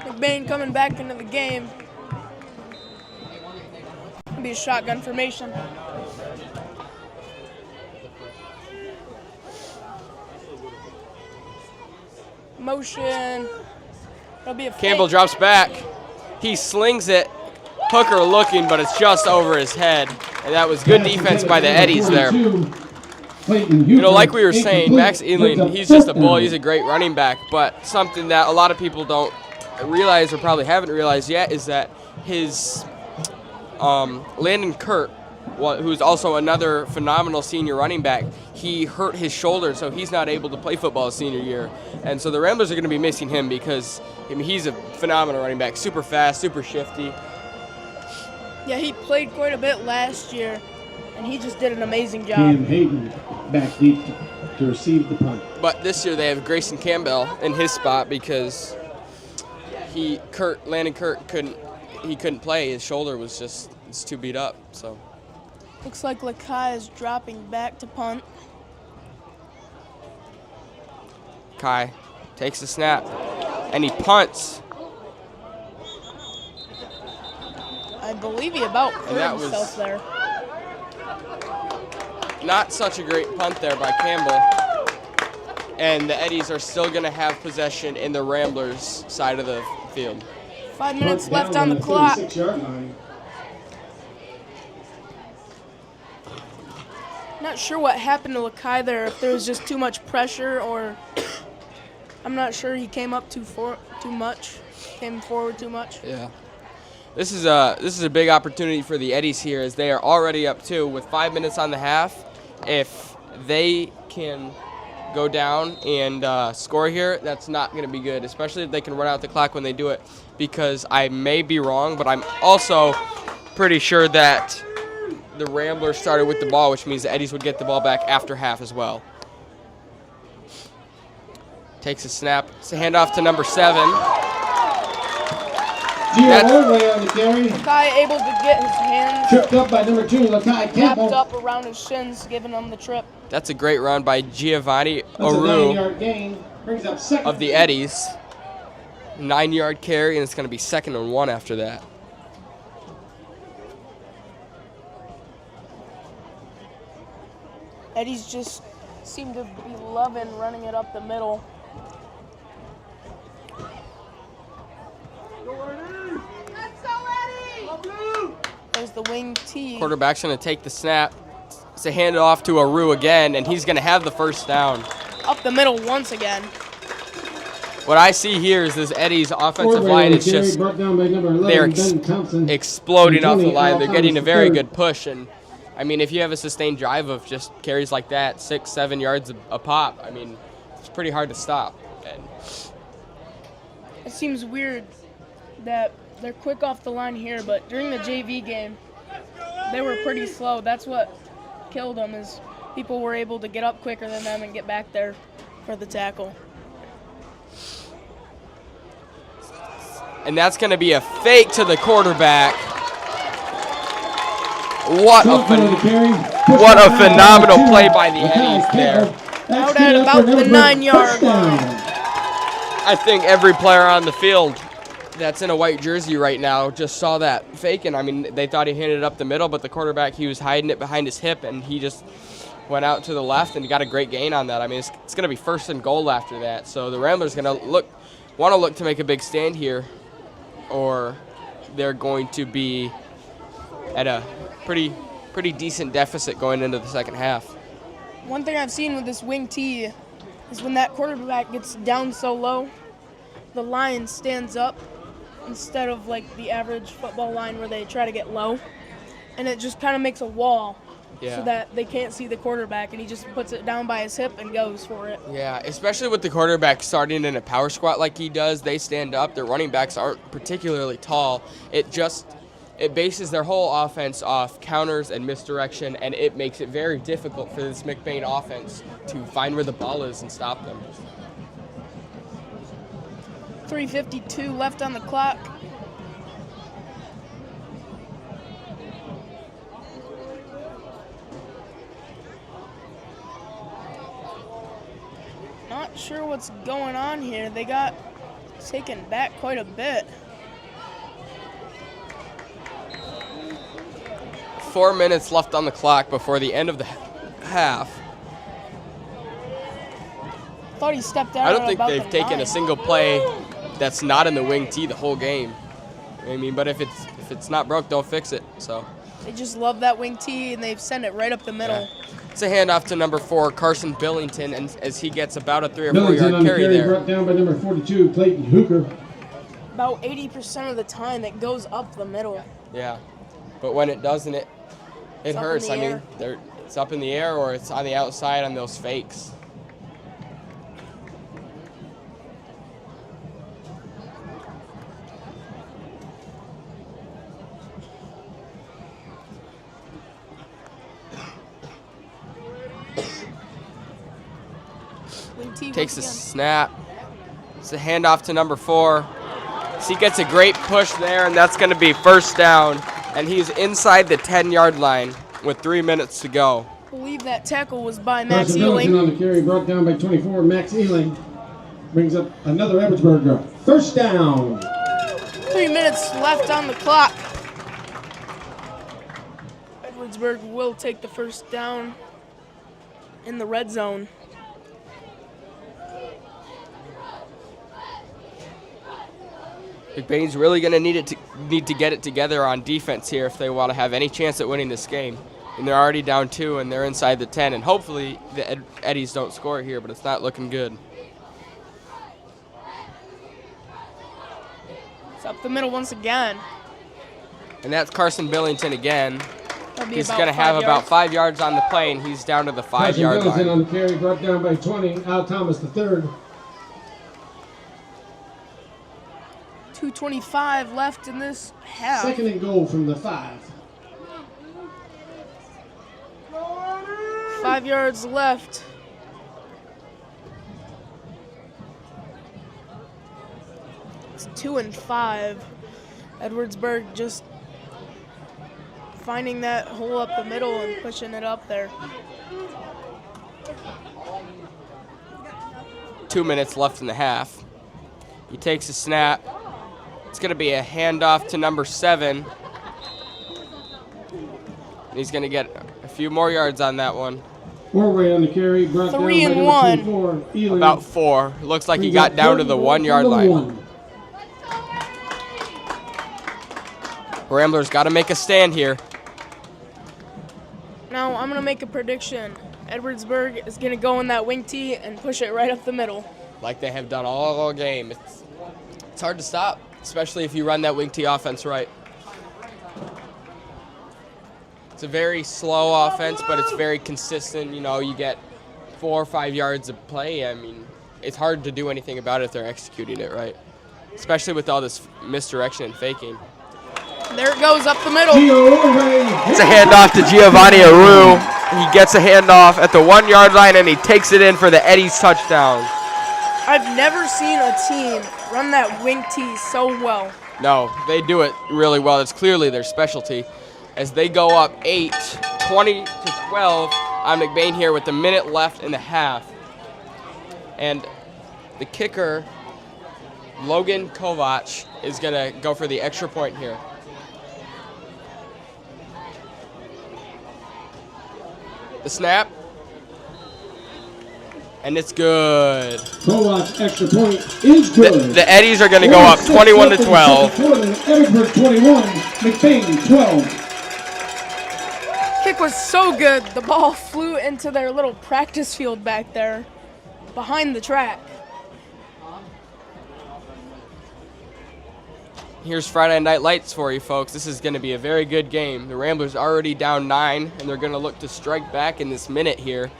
McBain coming back into the game. It'll be a shotgun formation. Motion. It'll be a fake. Campbell drops back. He slings it. Hooker looking, but it's just over his head. And that was good defense by the Eddies there. You know, like we were saying, Max Ealing, he's just a bull. He's a great running back. But something that a lot of people don't realize or probably haven't realized yet is that his Landon Kurt, who's also another phenomenal senior running back, he hurt his shoulder, so he's not able to play football his senior year. And so the Ramblers are going to be missing him because he's a phenomenal running back, super fast, super shifty. Yeah, he played quite a bit last year, and he just did an amazing job. Cam Hayden back deep to receive the punt. But this year they have Grayson Campbell in his spot because Landon Kurt couldn't play. His shoulder was it's too beat up. So Looks like Lakai is dropping back to punt. Kai takes the snap and he punts. I believe he about And hurt that was- himself there. Not such a great punt there by Campbell. And the Eddies are still going to have possession in the Ramblers' side of the field. 5 minutes Punt left down on the the clock. 36-yard line. Not sure what happened to Lakai there, if there was just too much pressure or I'm not sure he came up came forward too much. Yeah. This is a big opportunity for the Eddies here as they are already up 2 with 5 minutes on the half. If they can go down and score here, that's not going to be good, especially if they can run out the clock when they do it, because I may be wrong, but I'm also pretty sure that the Ramblers started with the ball, which means the Eddies would get the ball back after half as well. Takes a snap. It's a handoff to number 7. Gio Orway on the carry. Lakai able to get his hands Tripped up by number 2, Lakai wrapped Campbell. up around his shins, giving him the trip. That's a great run by Giovanni That's a Oru 9-yard gain. Brings up second. of the Eddies. 9-yard carry, and it's going to be 2nd and 1 after that. Eddies just seem to be loving running it up the middle. There's the wing T. Quarterback's going to take the snap. It's a handoff to Oru again, and he's going to have the first down. Up the middle once again. What I see here is this Eddie's offensive Orway line on the is carry, just brought down by number 11, they're Ben Thompson. exploding off the Tony line. They're getting a Alphonse very III. good push, and I mean, if you have a sustained drive of just carries like that, 6-7 yards a pop, I mean, it's pretty hard to stop. And It seems weird that they're quick off the line here, but during the JV game, they were pretty slow. That's what killed them, is people were able to get up quicker than them and get back there for the tackle. And that's going to be a fake to the quarterback. What a phenomenal play by the Eddies there. Out at about the 9-yard line. I think every player on the field that's in a white jersey right now just saw that fake, and I mean, they thought he handed it up the middle, but the quarterback, he was hiding it behind his hip, and he just went out to the left and got a great gain on that. I mean, it's going to be 1st and goal after that, so the Ramblers going to want to look to make a big stand here, or they're going to be at a pretty decent deficit going into the second half. One thing I've seen with this wing T is when that quarterback gets down so low, the line stands up instead of like the average football line where they try to get low, and it just kind of makes a wall so that they can't see the quarterback, and he just puts it down by his hip and goes for it. Yeah, especially with the quarterback starting in a power squat like he does, they stand up. Their running backs aren't particularly tall. It bases their whole offense off counters and misdirection, and it makes it very difficult for this McBain offense to find where the ball is and stop them. 3:52 left on the clock. Not sure what's going on here. They got taken back quite a bit. 4 minutes left on the clock before the end of the half. Thought he stepped out. I don't think about they've the taken 9. a single play that's not in the wing T the whole game. I mean, but if it's not broke, don't fix it. So They just love that wing T, and they've sent it right up the middle. yeah. It's a handoff to number 4, Carson Billington, and as he gets about a 3 or 4 Billington yard on the carry carry, there. brought down by number 42, Clayton Hooker. About 80% of the time, it goes up the middle. Yeah, but when it doesn't, it It's up in hurts. the I mean, air. it's up in the air or it's on the outside on those fakes. Wing T Takes a once again. snap. It's a handoff to number 4. So he gets a great push there, and that's going to be first down. And he's inside the 10-yard line with 3 minutes to go. I believe that tackle was by Max Carson Middleton Ealing. on the carry, brought down by 24. Max Ealing brings up another Edwardsburg first down. 3 minutes left on the clock. Edwardsburg will take the first down in the red zone. McBain's really going to need to get it together on defense here if they want to have any chance at winning this game. And they're already down 2, and they're inside the 10. And hopefully the Eddies don't score here, but it's not looking good. It's up the middle once again. And that's Carson Billington again. That'll be He's about going to have 5 about yards. 5 yards on the play, and he's down to the 5-yard Carson Middleton line. on the carry, brought down by 20. Al Thomas III. 2:25 left in this half. Second and goal from the 5. 5 yards left. It's 2 and 5. Edwardsburg just finding that hole up the middle and pushing it up there. 2 minutes left in the half. He takes a snap. It's going to be a handoff to number 7. And he's going to get a few more yards on that one. Forward on the carry, brought down 3 by and number 1. 24. Ealing. About 4. Looks like he Brings got up down to the 34 1-yard from the line. 1. Ramblers got to make a stand here. Now I'm going to make a prediction. Edwardsburg is going to go in that wing tee and push it right up the middle. Like they have done all game. It's hard to stop, especially if you run that wing tee offense right. It's a very slow offense, but it's very consistent. You know, you get 4 or 5 yards of play. I mean, it's hard to do anything about it if they're executing it right, especially with all this misdirection and faking. There it goes up the middle. It's a handoff to Giovanni Aru. He gets a handoff at the 1-yard line, and he takes it in for the Eddies touchdown. I've never seen a team run that wing tee so well. No, they do it really well. It's clearly their specialty. As they go up 8, 20 to 12 on McBain here with a minute left in the half. And the kicker, Logan Kovac, is going to go for the extra point here. The snap. And it's good. Kovac extra point is good. The Eddies are going to go up 21 to 12. Edwardsburg 21, McBain 12. Kick was so good, the ball flew into their little practice field back there behind the track. Here's Friday Night Lights for you folks. This is going to be a very good game. The Ramblers are already down 9, and they're going to look to strike back in this minute here.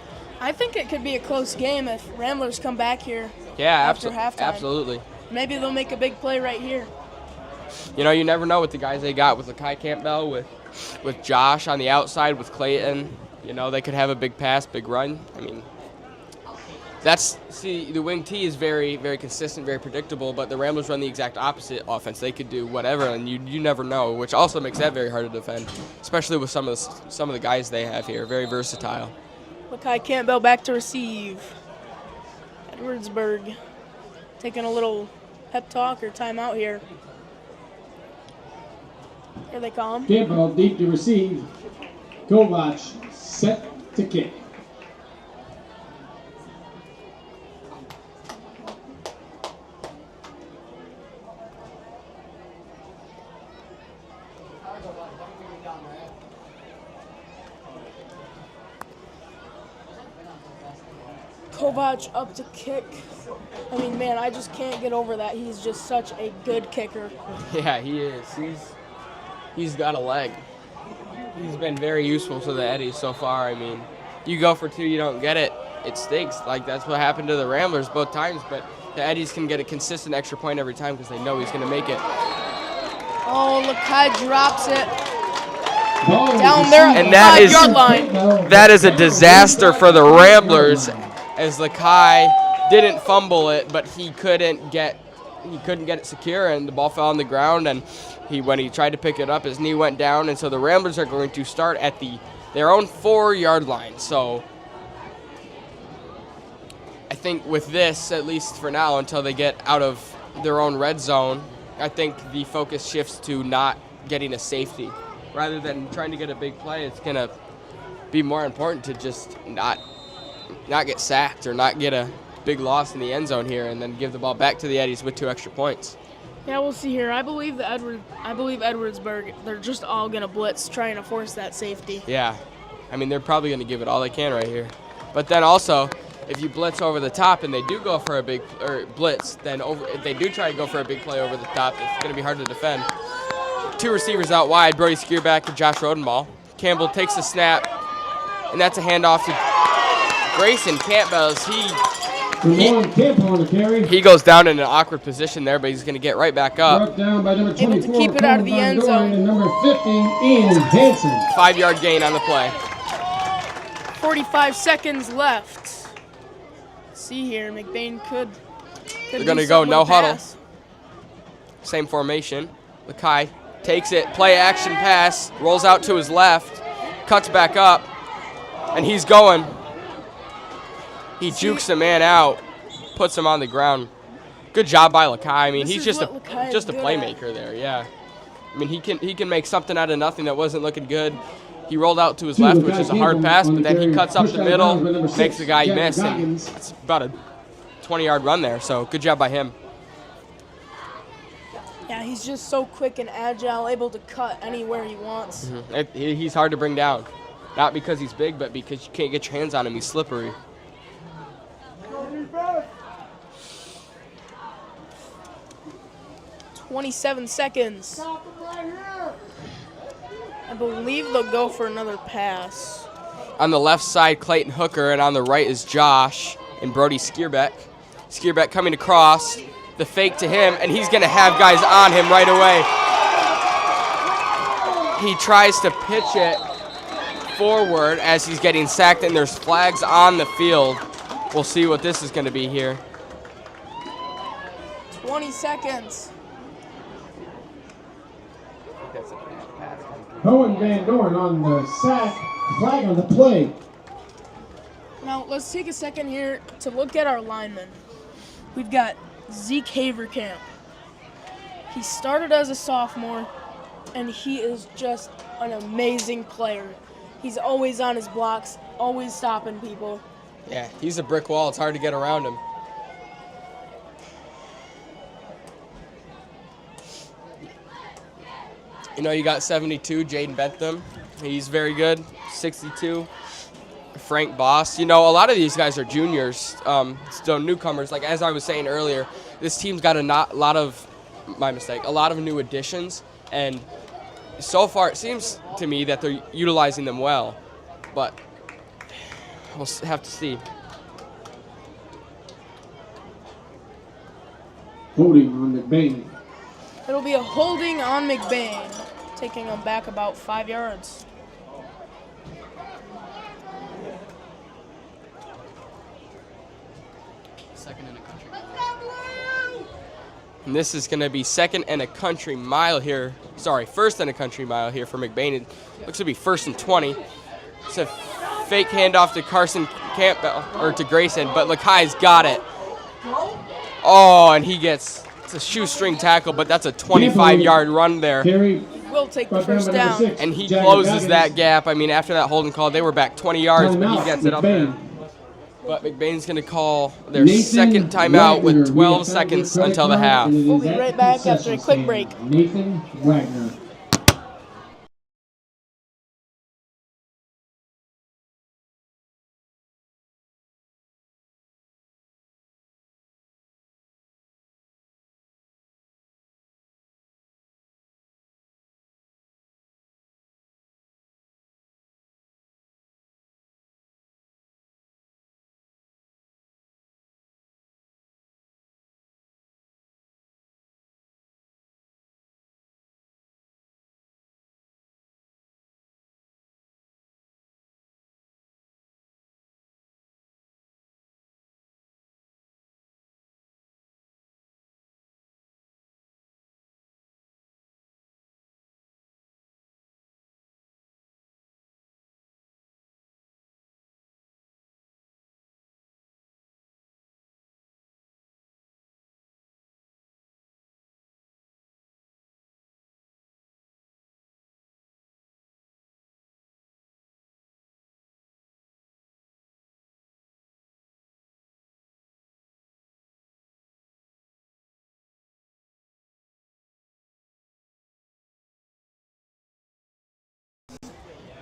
I think it could be a close game if Ramblers come back here Yeah, after halftime. absolutely. Maybe they'll make a big play right here. You know, you never know with the guys they got, with Lakai Campbell, with Josh on the outside, with Clayton. You know, they could have a big pass, big run. I mean, the wing T is very, very consistent, very predictable, but the Ramblers run the exact opposite offense. They could do whatever, and you never know, which also makes that very hard to defend, especially with some of the guys they have here. Very versatile. Lakai Campbell back to receive. Edwardsburg taking a little pep talk or timeout here. Here they come. Campbell deep to receive. Kovac set to kick. Kovac up to kick. I mean, man, I just can't get over that. He's just such a good kicker. Yeah, he is. He's got a leg. He's been very useful to the Eddies so far. I mean, you go for 2, you don't get it, it stinks. Like, that's what happened to the Ramblers both times, but the Eddies can get a consistent extra point every time because they know he's going to make it. Oh, Lakai drops it. Down there at And the that is- 5-yard line. That is a disaster for the Ramblers, as Lakai didn't fumble it, but he couldn't get he couldn't get it secure, and the ball fell on the ground. And when he tried to pick it up, his knee went down. And so the Ramblers are going to start at their own 4-yard line. So I think with this, at least for now, until they get out of their own red zone, I think the focus shifts to not getting a safety. Rather than trying to get a big play, it's going to be more important to just not get sacked or not get a big loss in the end zone here, and then give the ball back to the Eddies with 2 extra points. Yeah, we'll see here. I believe Edwardsburg, they're just all going to blitz, trying to force that safety. Yeah. I mean, they're probably going to give it all they can right here. But then also, if you blitz over the top and they do go for a big blitz, then if they do try to go for a big play over the top, it's going to be hard to defend. 2 receivers out wide, Brody Skierback and Josh Rodenball. Campbell takes the snap, and that's a handoff to Grayson Campbell. He goes down in an awkward position there, but he's going to get right back up. Brought down by number 24, able to keep it out of the end zone. And number 50, Ian Hansen. 5-yard gain on the play. 45 seconds left. Let's see here, McBain could They're going to go no huddle. Same formation. Lakai takes it, play action pass, rolls out to his left, cuts back up, and he's going. He jukes the man out, puts him on the ground. Good job by Lakai. I mean, he's just a playmaker there. Yeah. I mean, he can make something out of nothing that wasn't looking good. He rolled out to his left, which is a hard pass, but then he cuts up the middle, makes the guy miss, and it's about a 20-yard run there. So good job by him. Yeah, he's just so quick and agile, able to cut anywhere he wants. Mm-hmm. He's hard to bring down. Not because he's big, but because you can't get your hands on him. He's slippery. "27 seconds. I believe they'll go for another pass. On the left side, Clayton Hooker, and on the right is Josh and Brody Skierbeck. Skierbeck coming across, the fake to him, and he's going to have guys on him right away. He tries to pitch it forward as he's getting sacked, and there's flags on the field. We'll see what this is going to be here. 20 seconds. Cohen Van Dorn on the sack, flag on the play. Now, let's take a second here to look at our linemen. We've got Zeke Haverkamp. He started as a sophomore, and he is just an amazing player. He's always on his blocks, always stopping people. Yeah, he's a brick wall. It's hard to get around him. You know, you got 72, Jaden Bentham. He's very good. 62, Frank Boss. You know, a lot of these guys are juniors, still newcomers. Like, as I was saying earlier, this team's got a lot of new additions. And so far, it seems to me that they're utilizing them well. But we'll have to see. Holding on McBain. It'll be a holding on McBain, taking him back about 5 yards. And this is going to be first and a country mile here for McBain. It looks to be 1st and 20. It's a fake handoff to Carson Campbell, or to Grayson, but Lakai's got it. Oh, and it's a shoestring tackle, but that's a 25-yard run there. Will take the first down. And he closes that gap. I mean, after that holding call, they were back 20 yards, but he gets it up there. But McBain's going to call their second timeout with 12 seconds until the half. We'll be right back after a quick break. Nathan Wagner.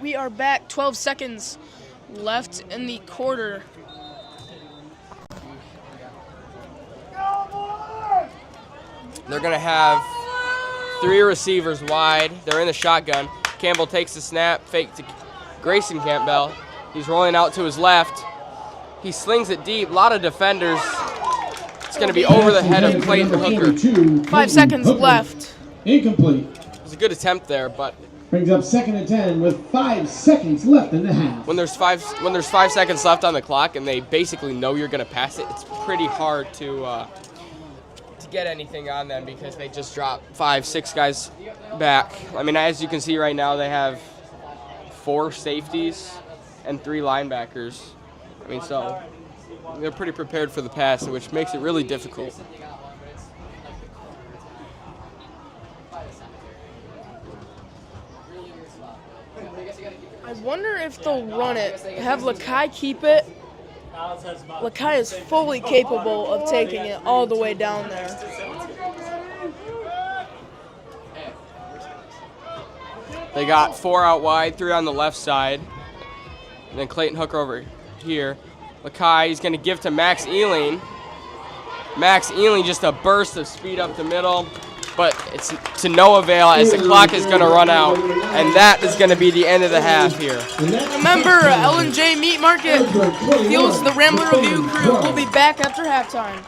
We are back. 12 seconds left in the quarter. They're going to have 3 receivers wide. They're in the shotgun. Campbell takes the snap, fake to Grayson Campbell. He's rolling out to his left. He slings it deep. A lot of defenders. It's going to be over the head of Clayton Hooker. 5 seconds left. Incomplete. It was a good attempt there, but Brings up 2nd and 10 with 5 seconds left in the half. when there's 5 seconds left on the clock and they basically know you're going to pass it, it's pretty hard to get anything on them because they just drop 5-6 guys back. I mean, as you can see right now, they have 4 safeties and 3 linebackers. I mean, so they're pretty prepared for the pass, which makes it really difficult. I wonder if they'll run it. Have Lakai keep it. Lakai is fully capable of taking it all the way down there. They got 4 out wide, 3 on the left side. And then Clayton Hooker over here. Lakai, he's going to give to Max Ealing. Max Ealing, just a burst of speed up the middle. But it's to no avail as the clock is going to run out. And that is going to be the end of the half here. Remember, L&J Meat Market fuels the Rambler Review crew. We'll be back after halftime.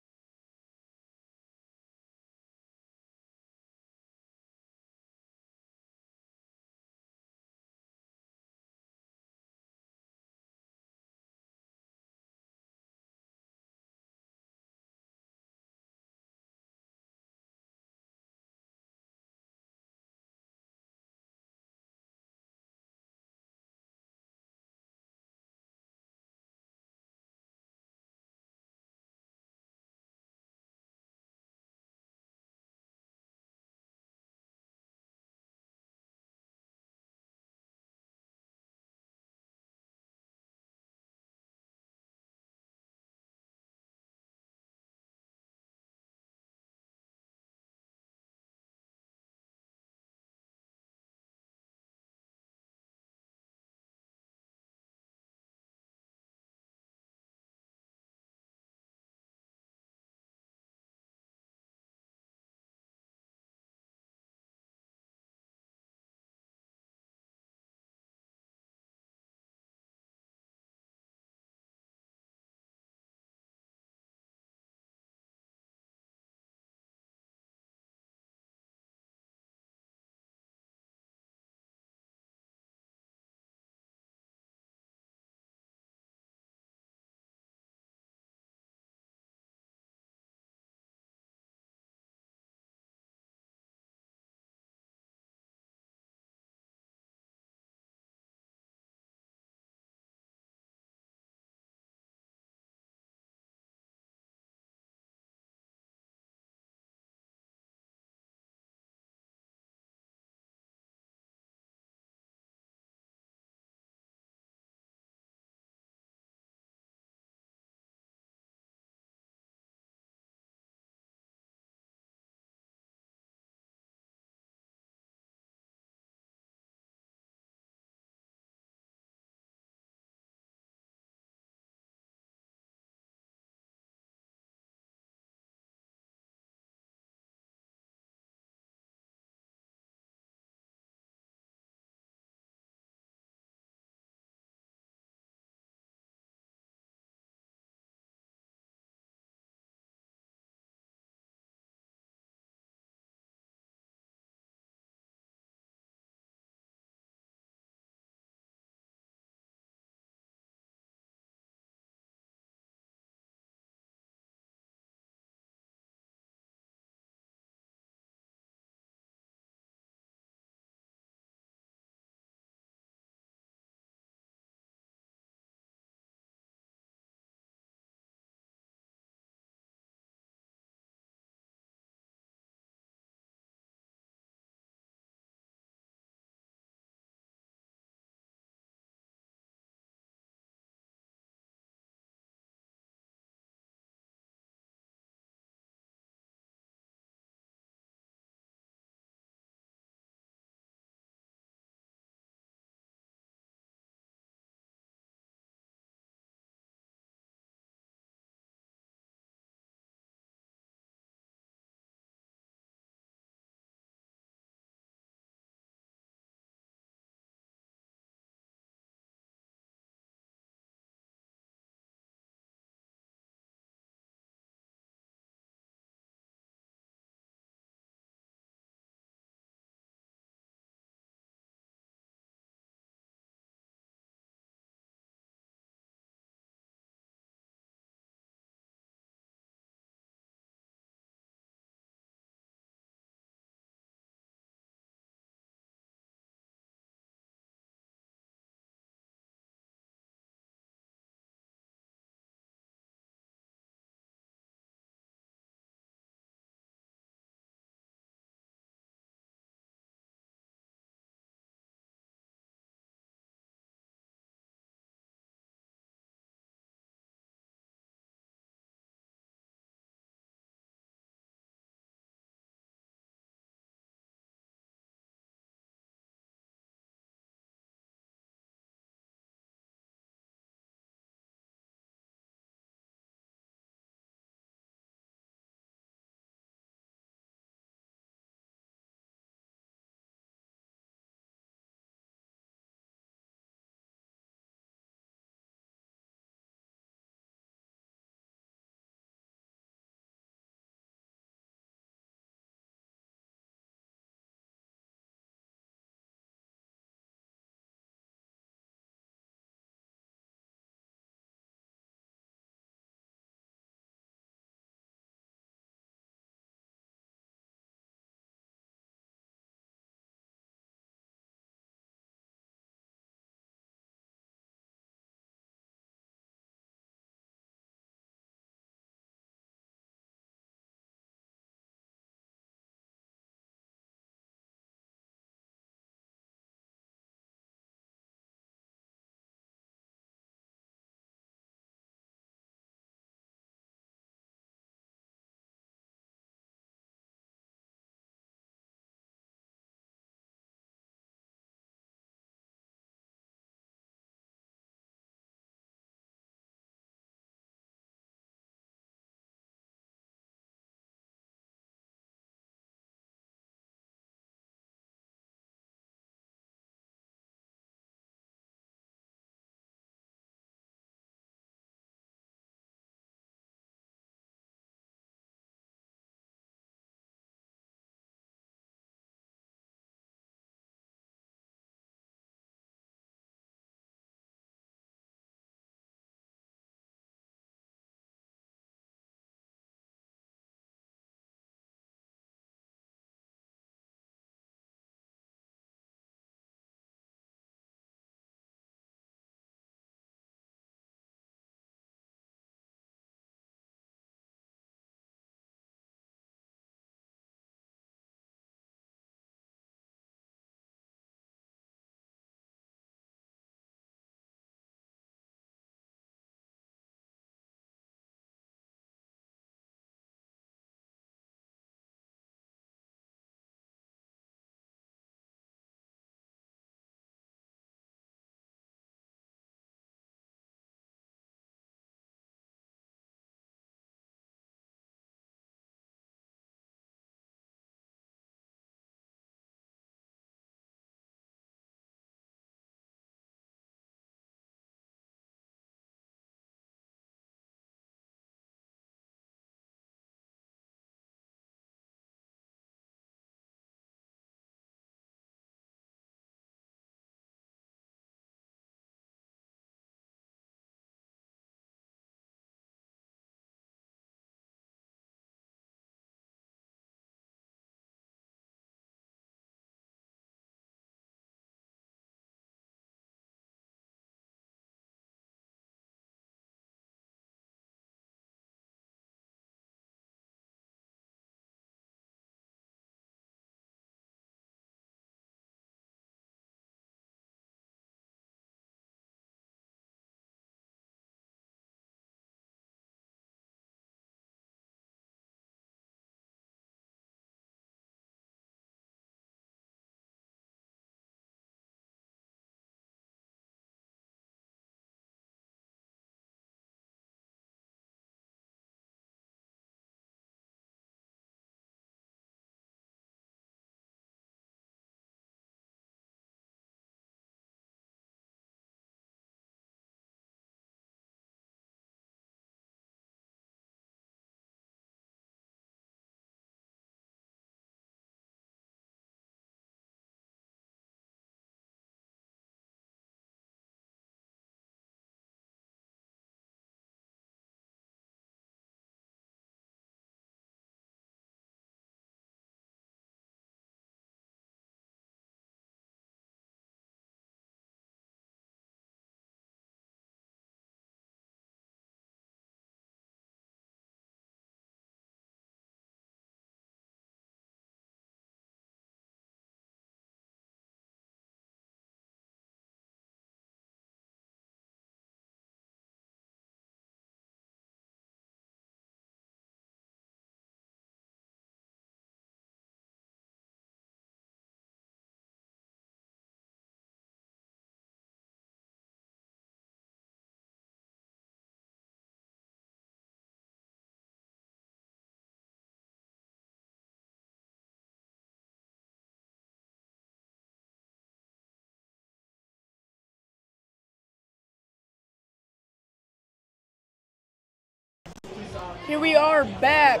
Here we are back.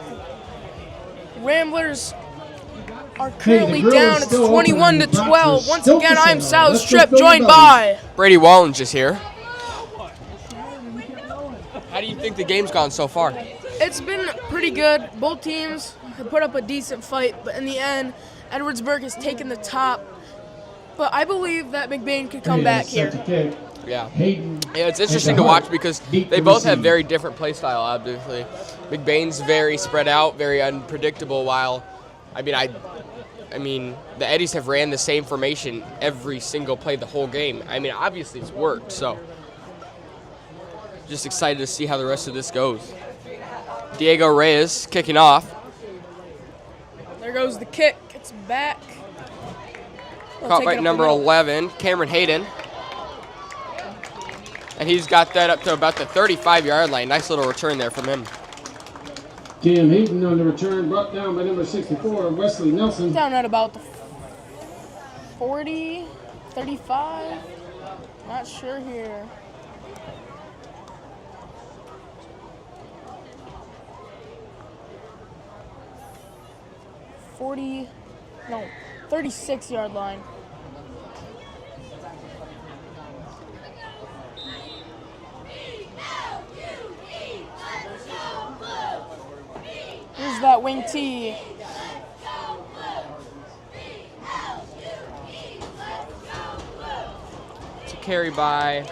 Ramblers are currently down. It's 21 to 12. Once again, I'm Sal Strip, joined by Brady Wallens is here. How do you think the game's gone so far? It's been pretty good. Both teams have put up a decent fight, but in the end, Edwardsburg has taken the top. But I believe that McBain could come back here. Yeah, it's interesting to watch because they both have very different play style, obviously. McBain's very spread out, very unpredictable, while, I mean, the Eddies have ran the same formation every single play the whole game. I mean, obviously it's worked, so just excited to see how the rest of this goes. Diego Reyes kicking off. There goes the kick. It's back. Caught by number 11, Cameron Hayden. And he's got that up to about the 35-yard line. Nice little return there from him. Cam Hayden on the return, brought down by number 64, Wesley Nelson. Down at about the 40, 35. Not sure here. No, 36-yard line. Here's that wing tee. It's a carry by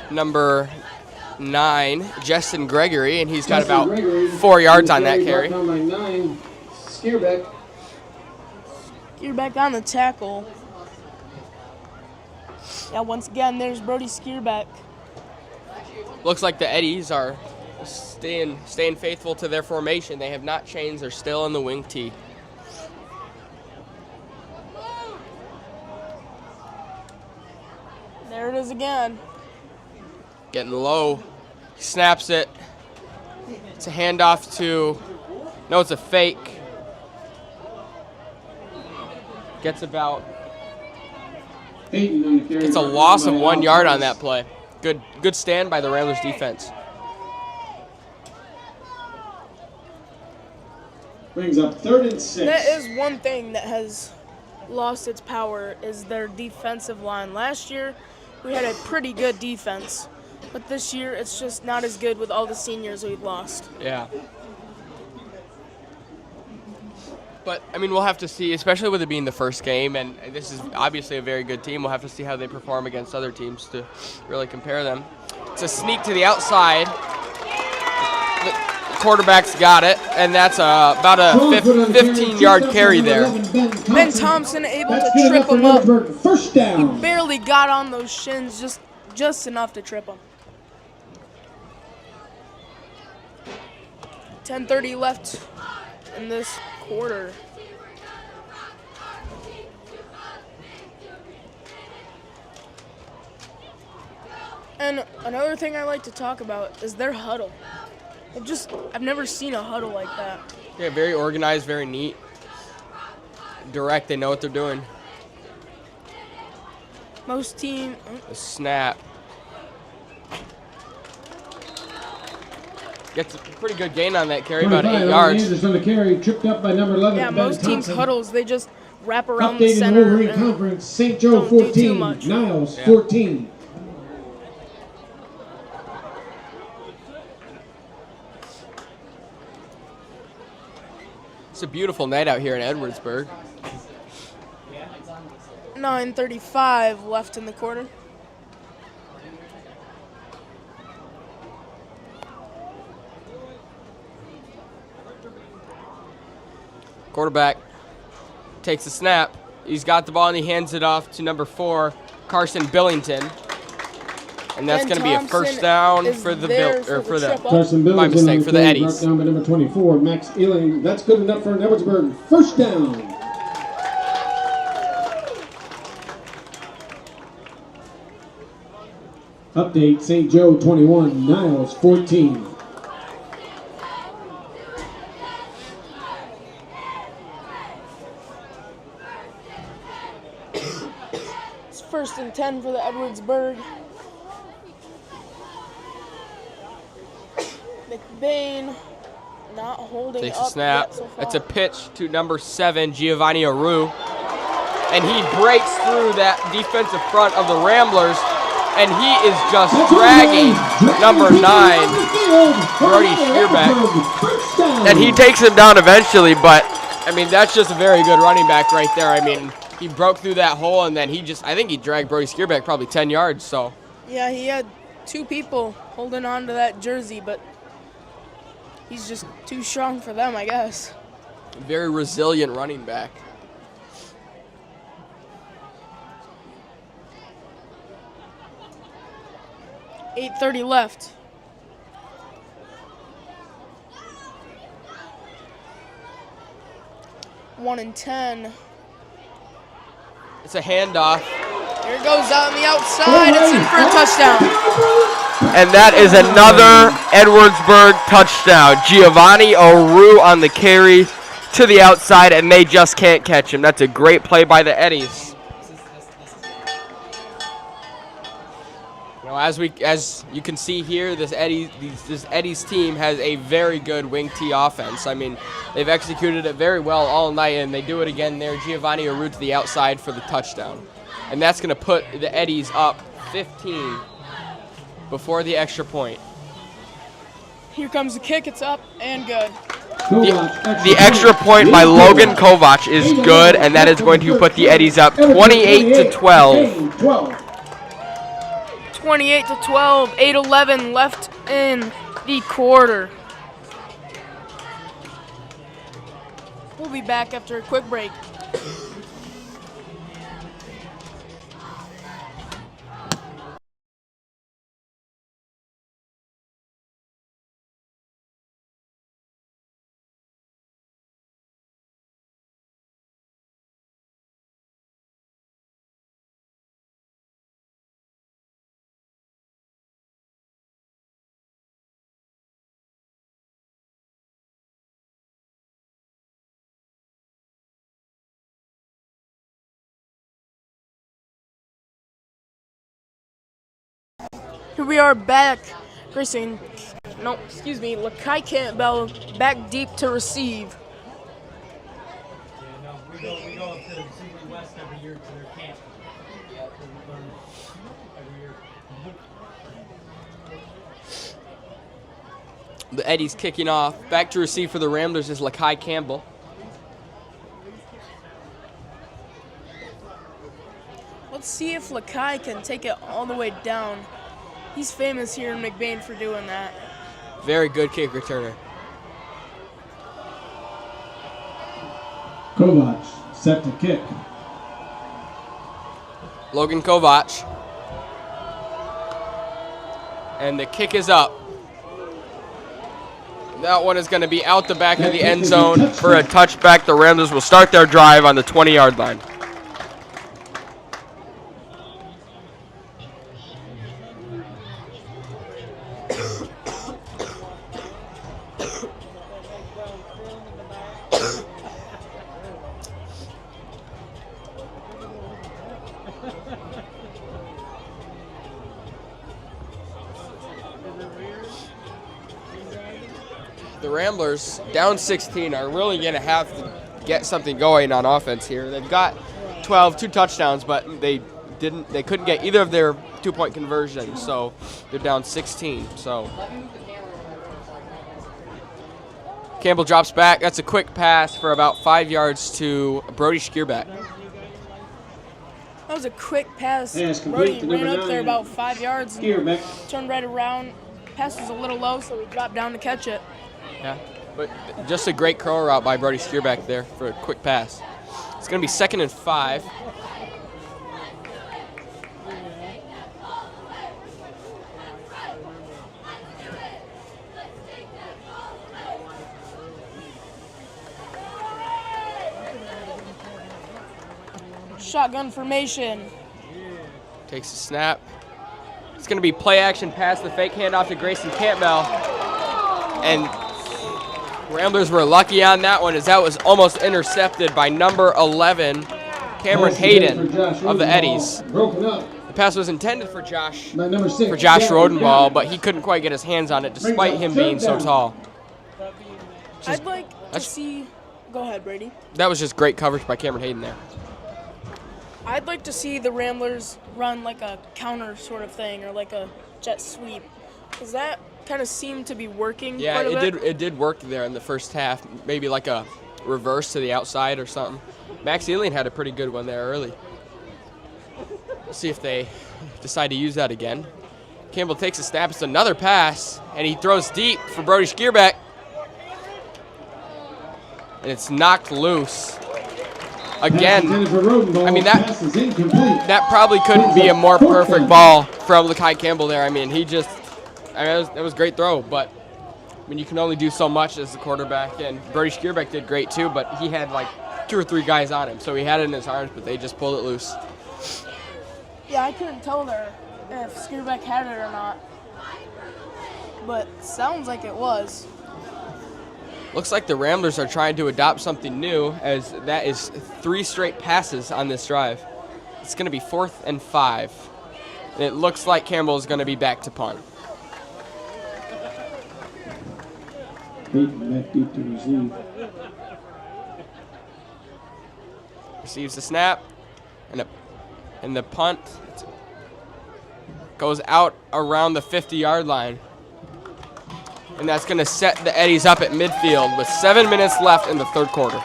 number 9, Justin Gregory, and he's got about 4 yards on that carry. Brought down by 9, Skierbeck. Skierbeck on the tackle. Yeah, once again, there's Brody Skierbeck. Looks like the Eddies are staying faithful to their formation. They have not changed. They're still in the wing tee. There it is again. Getting low. He snaps it. It's a handoff to, no, it's a fake. Gets about, it's a loss of 1 yard on that play. Good stand by the Ramblers defense. Brings up 3rd and 6. That is one thing that has lost its power is their defensive line. Last year, we had a pretty good defense, but this year it's just not as good with all the seniors we've lost. Yeah. But, I mean, we'll have to see, especially with it being the first game, and this is obviously a very good team. We'll have to see how they perform against other teams to really compare them. It's a sneak to the outside. The quarterback's got it, and that's about a 15-yard carry there. Ben Thompson able to trip him up. First down. He barely got on those shins, just enough to trip him. 10:30 left in this quarter. And another thing I like to talk about is their huddle. I've never seen a huddle like that. Yeah, very organized, very neat. Direct, they know what they're doing. Most team. A snap. Gets a pretty good gain on that carry, about 8 yards. Anderson the carry, tripped up by number 11. Yeah, most teams' huddles, they just wrap around Updating the center. the Wolverine Conference, St. Joe don't do too 14, much. Niles 14. It's a beautiful night out here in Edwardsburg. 9:35 left in the quarter. Quarterback takes the snap. He's got the ball and he hands it off to number 4, Carson Billington. And that's going to be a first down for the Carson Billington my mistake, for the Eddies. Brought down by number 24, Max Ealing. That's good enough for an Edwardsburg first down. Update, St. Joe 21, Niles 14. It's 1st and 10 for the Edwardsburg. McBain not holding Takes up a snap. yet so far. It's a pitch to number 7, Giovanni Aru. And he breaks through that defensive front of the Ramblers. And he is just dragging number 9, Brody Schierbeck. And he takes him down eventually, but I mean, that's just a very good running back right there. I mean, he broke through that hole, and then I think he dragged Brody Schierbeck probably 10 yards, so. Yeah, he had 2 people holding on to that jersey, but he's just too strong for them, I guess. Very resilient running back. .8:30 left. One and 10. It's a handoff. Here it goes out on the outside. It's in for a touchdown. And that is another Edwardsburg touchdown. Giovanni Aru on the carry to the outside, and they just can't catch him. That's a great play by the Eddies. You know, as you can see here, this Eddies team has a very good wing T offense. I mean, they've executed it very well all night, and they do it again there. Giovanni Aru to the outside for the touchdown. And that's going to put the Eddies up 15 before the extra point. Here comes the kick. It's up and good. The extra point by Logan Kovac is good, and that is going to put the Eddies up 28-12. 28-12, 8:11 left in the quarter. We'll be back after a quick break. Here we are back. Lakai Campbell back deep to receive. Yeah, no, we go up to the Super West every year to their camp. Every year. The Eddies kicking off. Back to receive for the Ramblers is Lakai Campbell. Let's see if Lakai can take it all the way down. He's famous here in McBain for doing that. Very good kick returner. Kovac set to kick. Logan Kovac. And the kick is up. That one is going to be out the back of the end zone for a touchback. The Ramblers will start their drive on the 20-yard line. The Ramblers, down 16, are really going to have to get something going on offense here. They've got 2 touchdowns, but they couldn't get either of their 2-point conversions, so they're down 16. So Campbell drops back. That's a quick pass for about 5 yards to Brody Schierbeck. That was a quick pass. Pass Brody complete to ran number up there 9. about 5 yards, and Schierbeck. turned right around. Pass was a little low, so he dropped down to catch it. Yeah, but just a great curl route by Brody Schierbeck there for a quick pass. It's going to be 2nd and 5. Shotgun formation. Takes a snap. It's going to be play action pass, the fake handoff to Grayson Campbell. And Ramblers were lucky on that one, as that was almost intercepted by number 11, Cameron Hayden of the Eddies. Broken up. The pass was intended for Josh Number 6, Rodenball, but he couldn't quite get his hands on it despite him being so tall. I'd like to see. Go ahead, Brady. That was just great coverage by Cameron Hayden there. I'd like to see the Ramblers run like a counter sort of thing or like a jet sweep, because that kind of seemed to be working. Yeah, quite a bit. it did work there in the first half. Maybe like a reverse to the outside or something. Max Elian had a pretty good one there early. We'll see if they decide to use that again. Campbell takes a snap. It's another pass, and he throws deep for Brody Schierbeck. And it's knocked loose. Again, I mean, that probably couldn't be a more perfect ball from Lakai Campbell there. I mean, that was a great throw, but I mean, you can only do so much as the quarterback, and Brody Schierbeck did great too, but he had like 2 or 3 guys on him, so he had it in his arms, but they just pulled it loose. Yeah, I couldn't tell there if Schierbeck had it or not, but sounds like it was. Looks like the Ramblers are trying to adopt something new, as that is 3 straight passes on this drive. It's going to be 4th and 5. And it looks like Campbell is going to be back to punt. Peyton back deep to receive. Receives the snap, and the punt goes out around the 50-yard line. And that's going to set the Eddies up at midfield with 7 minutes left in the third quarter.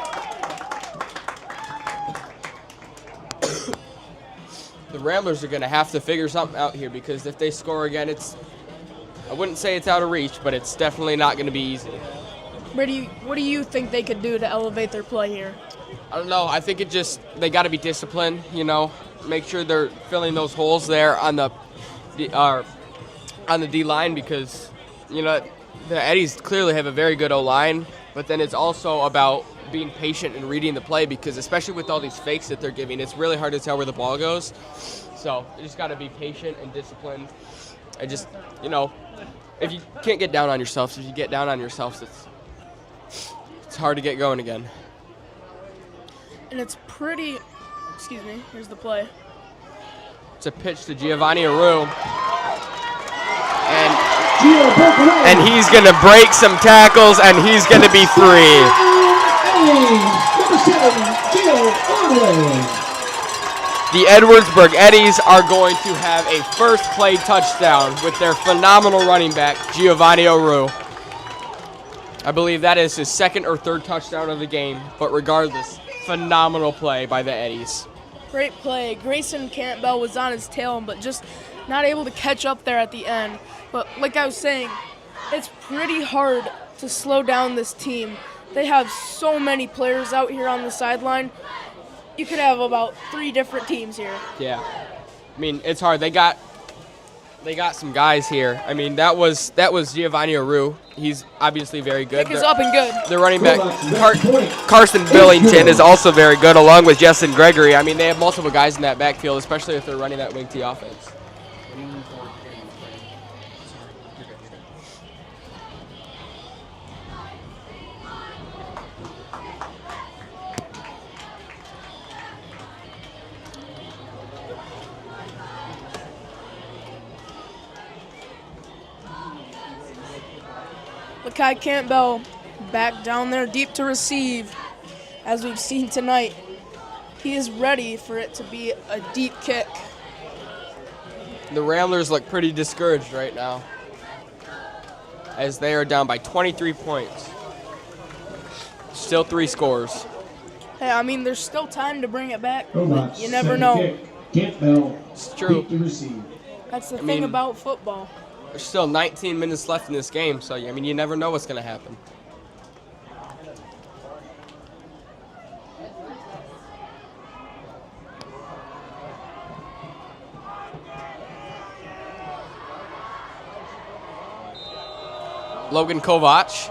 The Ramblers are going to have to figure something out here, because if they score again, I wouldn't say it's out of reach, but it's definitely not going to be easy. Brady, what do you think they could do to elevate their play here? I don't know. I think they got to be disciplined, make sure they're filling those holes there on the D-line, because, the Eddies clearly have a very good O-line, but then it's also about being patient and reading the play, because especially with all these fakes that they're giving, it's really hard to tell where the ball goes. So you just got to be patient and disciplined. And just, if you can't get down on yourselves, if you get down on yourselves, it's hard to get going again. And it's pretty, here's the play. It's a pitch to Giovanni Aru. And he's going to break some tackles, and he's going to be free. The Edwardsburg Eddies are going to have a first play touchdown with their phenomenal running back, Giovanni Aru. I believe that is his 2nd or 3rd touchdown of the game, but regardless, phenomenal play by the Eddies. Great play. Grayson Campbell was on his tail, but just not able to catch up there at the end. But like I was saying, it's pretty hard to slow down this team. They have so many players out here on the sideline. You could have about 3 different teams here. Yeah. I mean, it's hard. They got some guys here. I mean, that was Giovanni Aru. He's obviously very good. Pick is up and good. The running back, Carson Billington, is also very good, along with Justin Gregory. I mean, they have multiple guys in that backfield, especially if they're running that wing T offense. Lakai Campbell back down there deep to receive, as we've seen tonight. He is ready for it to be a deep kick. The Ramblers look pretty discouraged right now, as they are down by 23 points. Still 3 scores. Hey, I mean, there's still time to bring it back, but you never know. Campbell, it's true. That's the thing about football. There's still 19 minutes left in this game, so, I mean, you never know what's going to happen. Logan Kovac.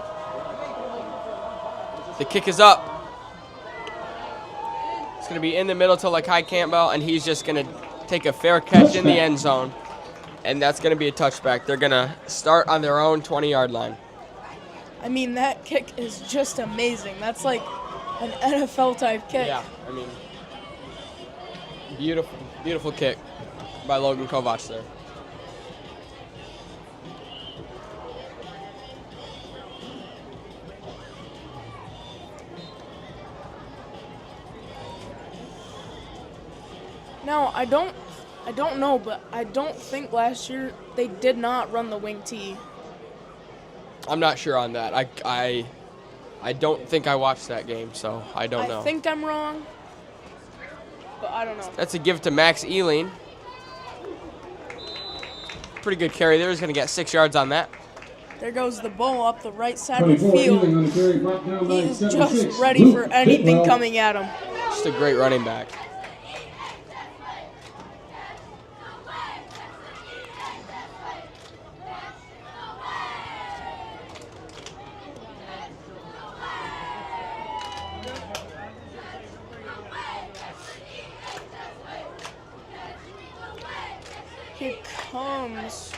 The kick is up. It's going to be in the middle to Lakai Campbell, and he's just going to take a fair catch in the end zone. And that's going to be a touchback. They're going to start on their own 20-yard line. I mean, that kick is just amazing. That's like an NFL-type kick. Yeah, I mean, Beautiful, beautiful kick by Logan Kovac there. Now, I don't know, but I don't think last year they did not run the wing tee. I'm not sure on that. I don't think I watched that game, so I don't know. I think I'm wrong, but I don't know. That's a give to Max Ealing. Pretty good carry there. He's going to get 6 yards on that. There goes the ball up the right side of the field. Ealing on the carry, brought down by He is 76. just ready for anything Whitwell. coming at him. Just a great running back. Here comes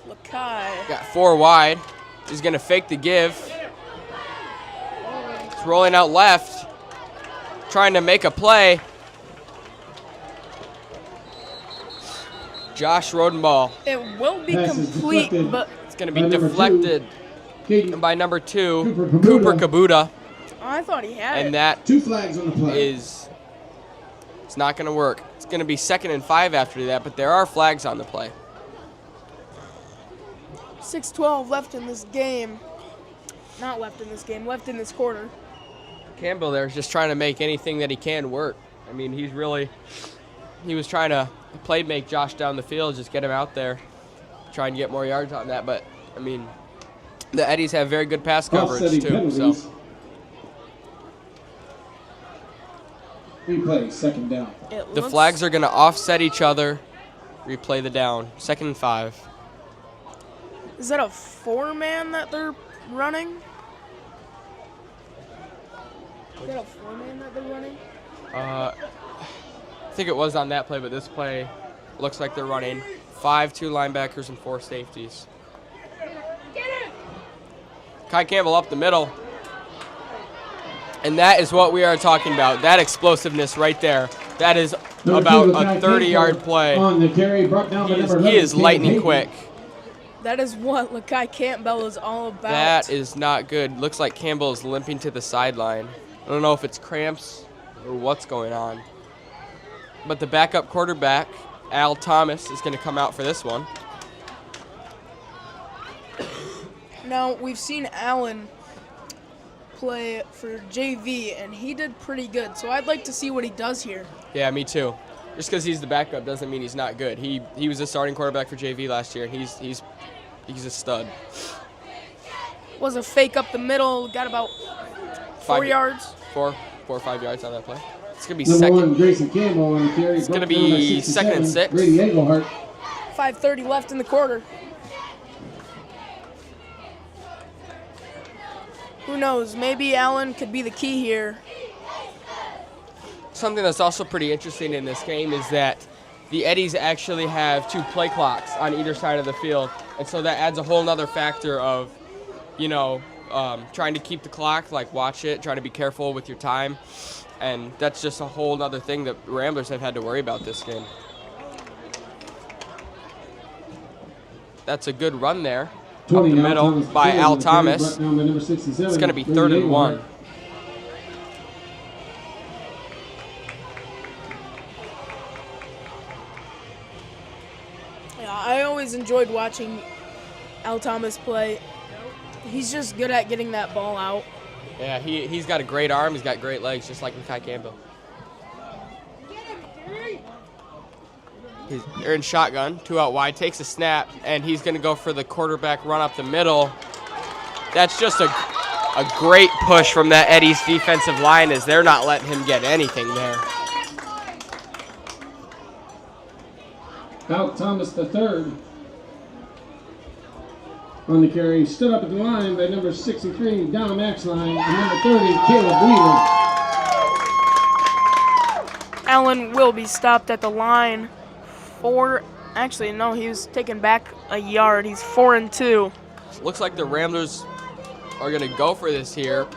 Lakai. Got 4 wide. He's going to fake the give. He's rolling out left, trying to make a play. Josh Rodenball. It will be Pass is complete, deflected. but It's going to be By number deflected Caden, by number 2, Cooper Cooper Kabuta. I thought he had And it. that 2 flags on the play. it's not going to work. It's going to be 2nd and 5 after that, but there are flags on the play. 6:12 left in this game. Not left in this game, left in this quarter. Campbell there is just trying to make anything that he can work. I mean, he was trying to play make Josh down the field, just get him out there, try and get more yards on that. But, I mean, the Eddies have very good pass coverage, Offsetting too. penalties. So Replay, 2nd down. the flags are going to offset each other, replay the down. 2nd and 5. Is that a 4-man that they're running? Is that a 4-man that they're running? I think it was on that play, but this play looks like they're running 5 2 linebackers and 4 safeties. Kai Campbell up the middle. And that is what we are talking about. That explosiveness right there. That is Number about 2, a Lakai 30-yard Campbell play. On the carry, brought down by number 11, He is Caden lightning Hayden. quick. That is what Lakai Campbell is all about. That is not good. Looks like Campbell is limping to the sideline. I don't know if it's cramps or what's going on. But the backup quarterback, Al Thomas, is going to come out for this one. Now, we've seen Allen play for JV, and he did pretty good. So I'd like to see what he does here. Yeah, me too. Just because he's the backup doesn't mean he's not good. He was a starting quarterback for JV last year, and he's a stud. Was a fake up the middle, got about 4 yards. 4 or 5 yards on that play. It's going to be Number 1, second. Grayson Campbell on the carry. It's gonna brought down by be 2nd and 67, 6. Grady Englehart. 5:30 left in the quarter. Who knows? Maybe Allen could be the key here. Something that's also pretty interesting in this game is that the Eddies actually have 2 play clocks on either side of the field. And so that adds a whole nother factor of, trying to keep the clock, like watch it, trying to be careful with your time. And that's just a whole other thing that Ramblers have had to worry about this game. That's a good run there. Up the middle by Al Thomas. It's going to be 3rd and 1. Yeah, I always enjoyed watching Al Thomas play. He's just good at getting that ball out. Yeah, he's got a great arm. He's got great legs, just like Kai Campbell. They're in shotgun, 2 out wide, takes a snap, and he's going to go for the quarterback run up the middle. That's just a great push from that Eddie's defensive line, as they're not letting him get anything there. Al Thomas the third on the carry. Stood up at the line by number 63, Dom Axline, and number 30, Caleb Wheeler. Allen will be stopped at the line actually, no, he was taken back a yard. He's 4 and 2. Looks like the Ramblers are going to go for this here,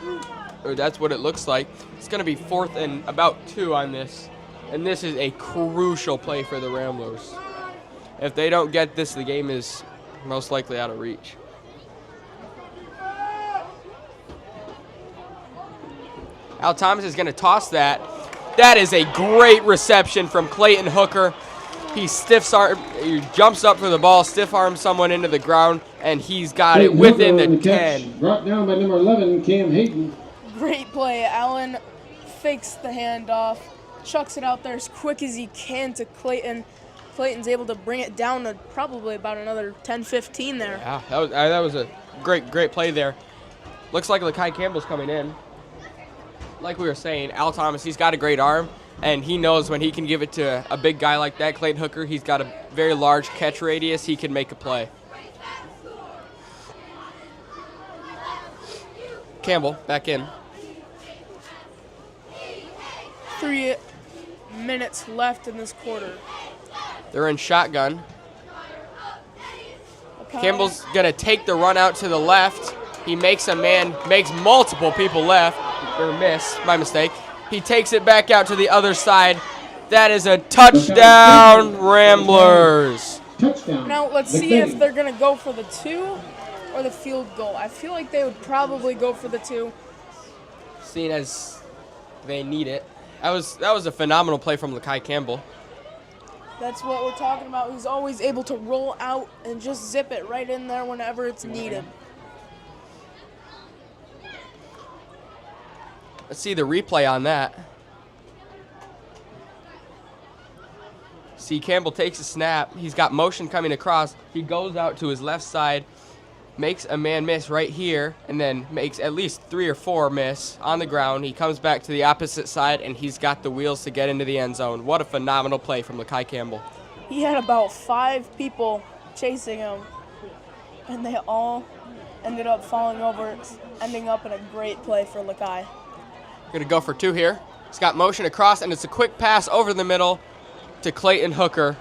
or that's what it looks like. It's going to be 4th and about 2 on this And this is a crucial play for the Ramblers. If they don't get this, the game is most likely out of reach. Al Thomas is going to toss that. That is a great reception from Clayton Hooker. He he jumps up for the ball, stiff arms someone into the ground, and he's got it within the 10. Brought down by number 11, Cam Hayden. Great play. Allen fakes the handoff, chucks it out there as quick as he can to Clayton. Clayton's able to bring it down to probably about another 10-15 there. Yeah, that was a great play there. Looks like Lakai Campbell's coming in. Like we were saying, Al Thomas, he's got a great arm, and he knows when he can give it to a big guy like that, Clayton Hooker, he's got a very large catch radius. He can make a play. Campbell back in. 3 minutes left in this quarter. They're in shotgun. Okay. Campbell's going to take the run out to the left. He makes multiple people left, or miss, my mistake. He takes it back out to the other side. That is a touchdown, Ramblers. Touchdown. Now let's see if they're going to go for the 2 or the field goal. I feel like they would probably go for the 2. Seeing as they need it. That was a phenomenal play from Lakai Campbell. That's what we're talking about. He's always able to roll out and just zip it right in there whenever it's needed. Let's see the replay on that. See, Campbell takes a snap. He's got motion coming across. He goes out to his left side, makes a man miss right here, and then makes at least 3 or 4 miss on the ground. He comes back to the opposite side, and he's got the wheels to get into the end zone. What a phenomenal play from Lakai Campbell. He had about 5 people chasing him, and they all ended up falling over, ending up in a great play for Lakai. Going to go for 2 here. He's got motion across, and it's a quick pass over the middle to Clayton Hooker.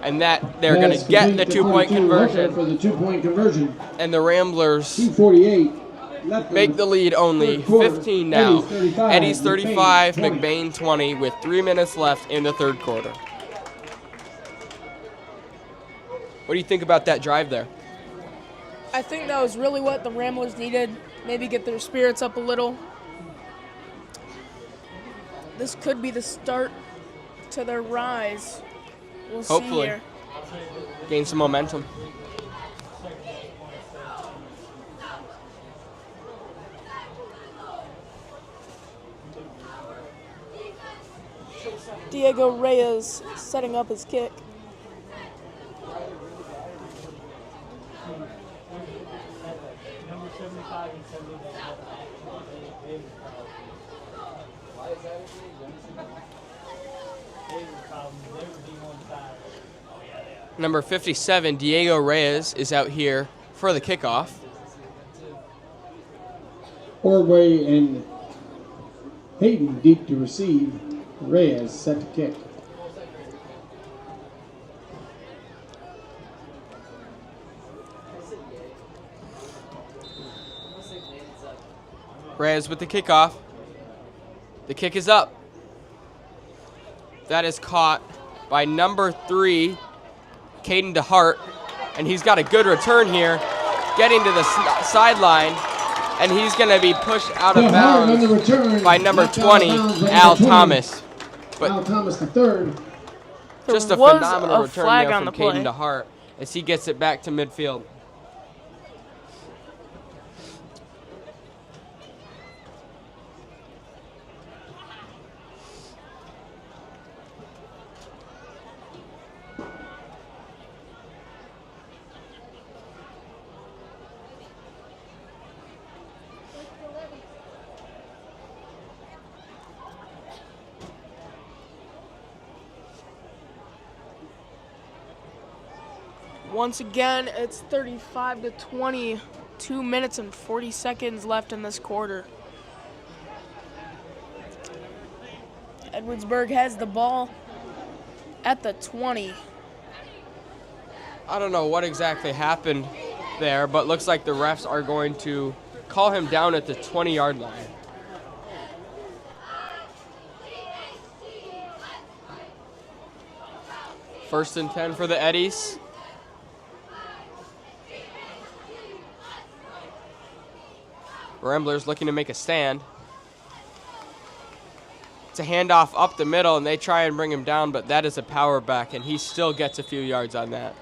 And that they're going to get the 2-point conversion. For the 2-point conversion. And the Ramblers 2:48. make the lead only 15 now. Eddie's 35, McBain 20 with 3 minutes left in the third quarter. What do you think about that drive there? I think that was really what the Ramblers needed. Maybe get their spirits up a little. This could be the start to their rise. We'll Hopefully. see here. Gain some momentum. Diego Reyes setting up his kick. Number 75 and 79. Number 57, Diego Reyes, is out here for the kickoff. Ordway and Hayden deep to receive. Reyes set to kick. Reyes with the kickoff. The kick is up. That is caught by number 3, Caden DeHart, and he's got a good return here, getting to the sideline, and he's going to be pushed out of bounds by number 20, Al Thomas. But Al Thomas the third. just a There was phenomenal a return flag there on from the play. Caden DeHart as he gets it back to midfield. Once again, it's 35-20. 2 minutes and 40 seconds left in this quarter. Edwardsburg has the ball at the 20. I don't know what exactly happened there, but looks like the refs are going to call him down at the 20-yard line. First and 10 for the Eddies. Ramblers looking to make a stand. It's a handoff up the middle, and they try and bring him down, but that is a power back, and he still gets a few yards on that.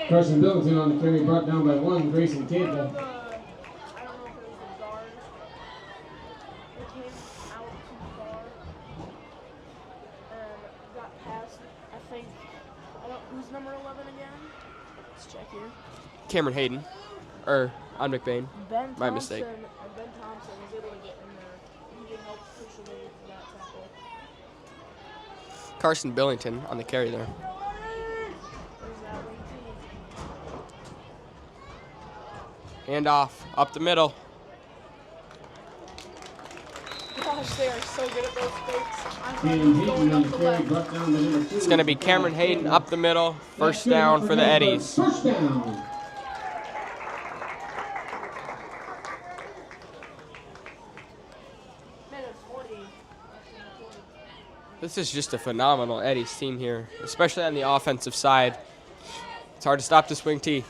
Carson Billington on the carry, brought down by 1, Grayson Campbell. I don't know if it was the guard. It came out too far and got past, I think, who's number 11 again? Let's check here. Cameron Hayden, or on McBain. Ben My Thompson, mistake. and Ben Thompson was able to get in there. He did help push away from that tackle. Carson Billington on the carry there. There's that wing team. Handoff up the middle. Gosh, they are so good at those fakes. I'm Cameron going Hayden on up the the carry, left. brought down by number 2. It's going to be Cameron Hayden up the middle. First down for the Eddies. First down. This is just a phenomenal Eddies team here, especially on the offensive side. It's hard to stop this wing T.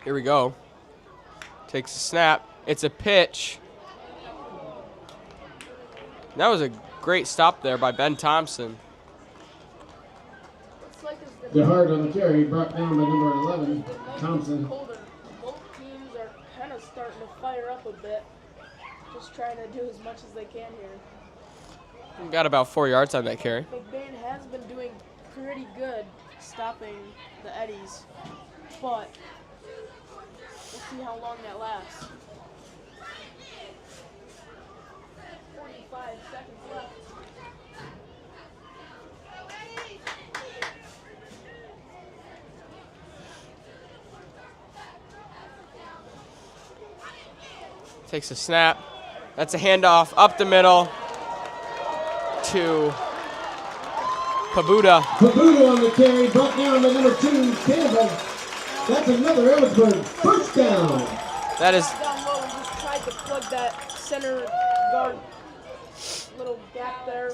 Here we go. Takes a snap. It's a pitch. That was a great stop there by Ben Thompson. DeHart on the carry, brought down by number 11, Thompson. Both teams are kind of starting to fire up a bit. Just trying to do as much as they can here. Got about 4 yards on that carry. McBain has been doing pretty good stopping the Eddies, but we'll see how long that lasts. 45 seconds left. Takes a snap. That's a handoff up the middle to Pabuda. Pabuda on the carry, brought down by number 2, Campbell. That's another Edwardsburg first down. That is Down low and just tried to plug that center guard little gap there,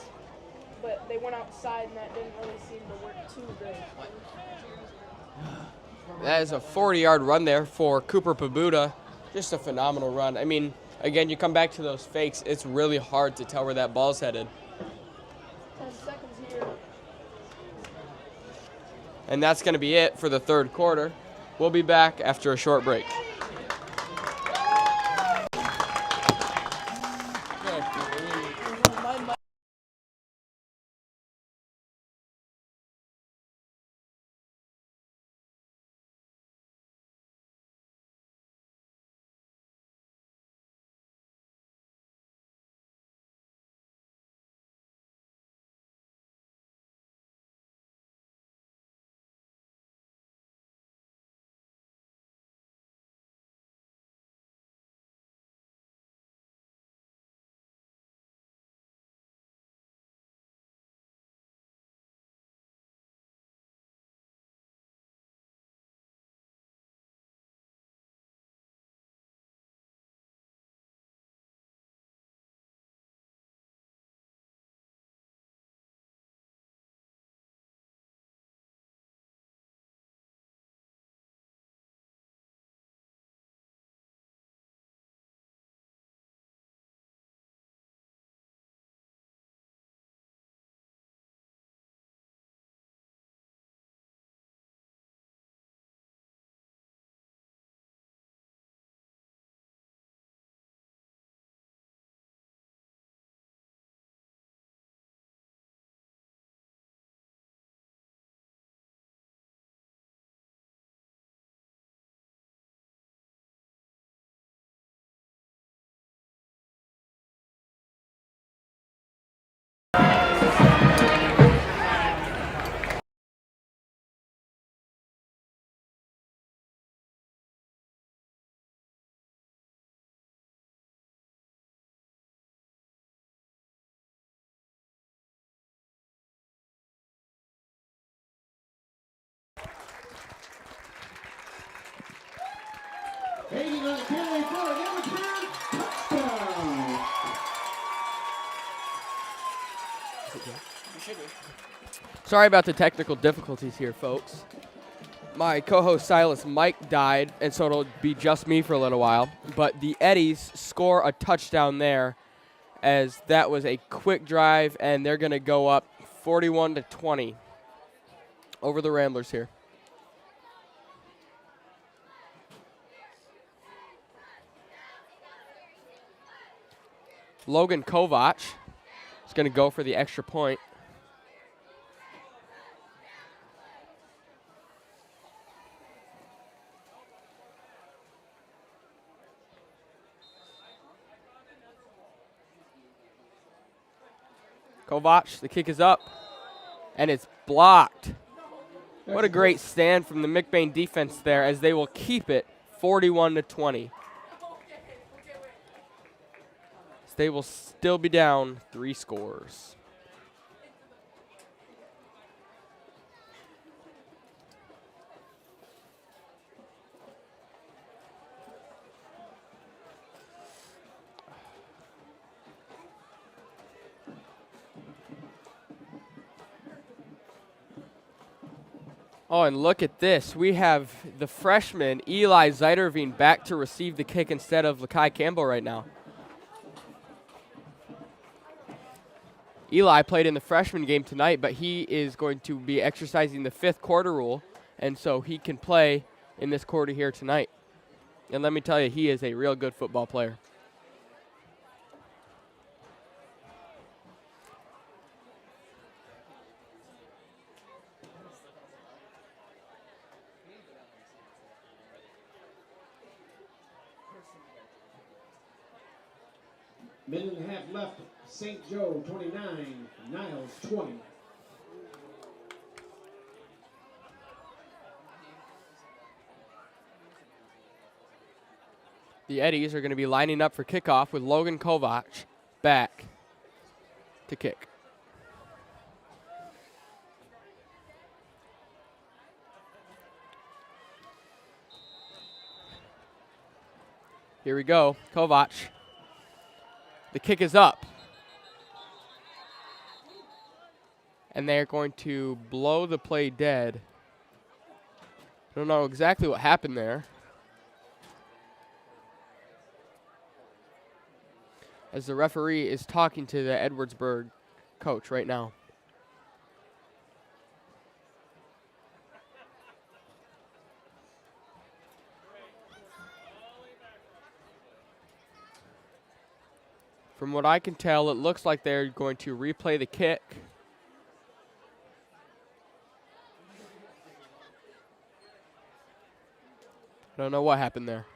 but they went outside and that didn't really seem to work too great. That is a 40-yard run there for Cooper Pabuda. Just a phenomenal run. I mean, again, you come back to those fakes, it's really hard to tell where that ball's headed. 10 seconds here. And that's going to be it for the third quarter. We'll be back after a short break. Sorry about the technical difficulties here, folks. My co-host Silas Mike died, and so it'll be just me for a little while. But the Eddies score a touchdown there, as that was a quick drive, and they're going to go up 41-20 over the Ramblers here. Logan Kovac is going to go for the extra point. Kovac, the kick is up, and it's blocked. What a great stand from the McBain defense there, as they will keep it 41-20. They will still be down 3 scores. Oh, and look at this. We have the freshman, Eli Zeiderveen, back to receive the kick instead of Lakai Campbell right now. Eli played in the freshman game tonight, but he is going to be exercising the 5th quarter rule, and so he can play in this quarter here tonight. And let me tell you, he is a real good football player. Minute and a half left. St. Joe 29, Niles 20. The Eddies are going to be lining up for kickoff with Logan Kovac back to kick. Here we go, Kovac. The kick is up. And they're going to blow the play dead. I don't know exactly what happened there. As the referee is talking to the Edwardsburg coach right now. From what I can tell, it looks like they're going to replay the kick. I don't know what happened there.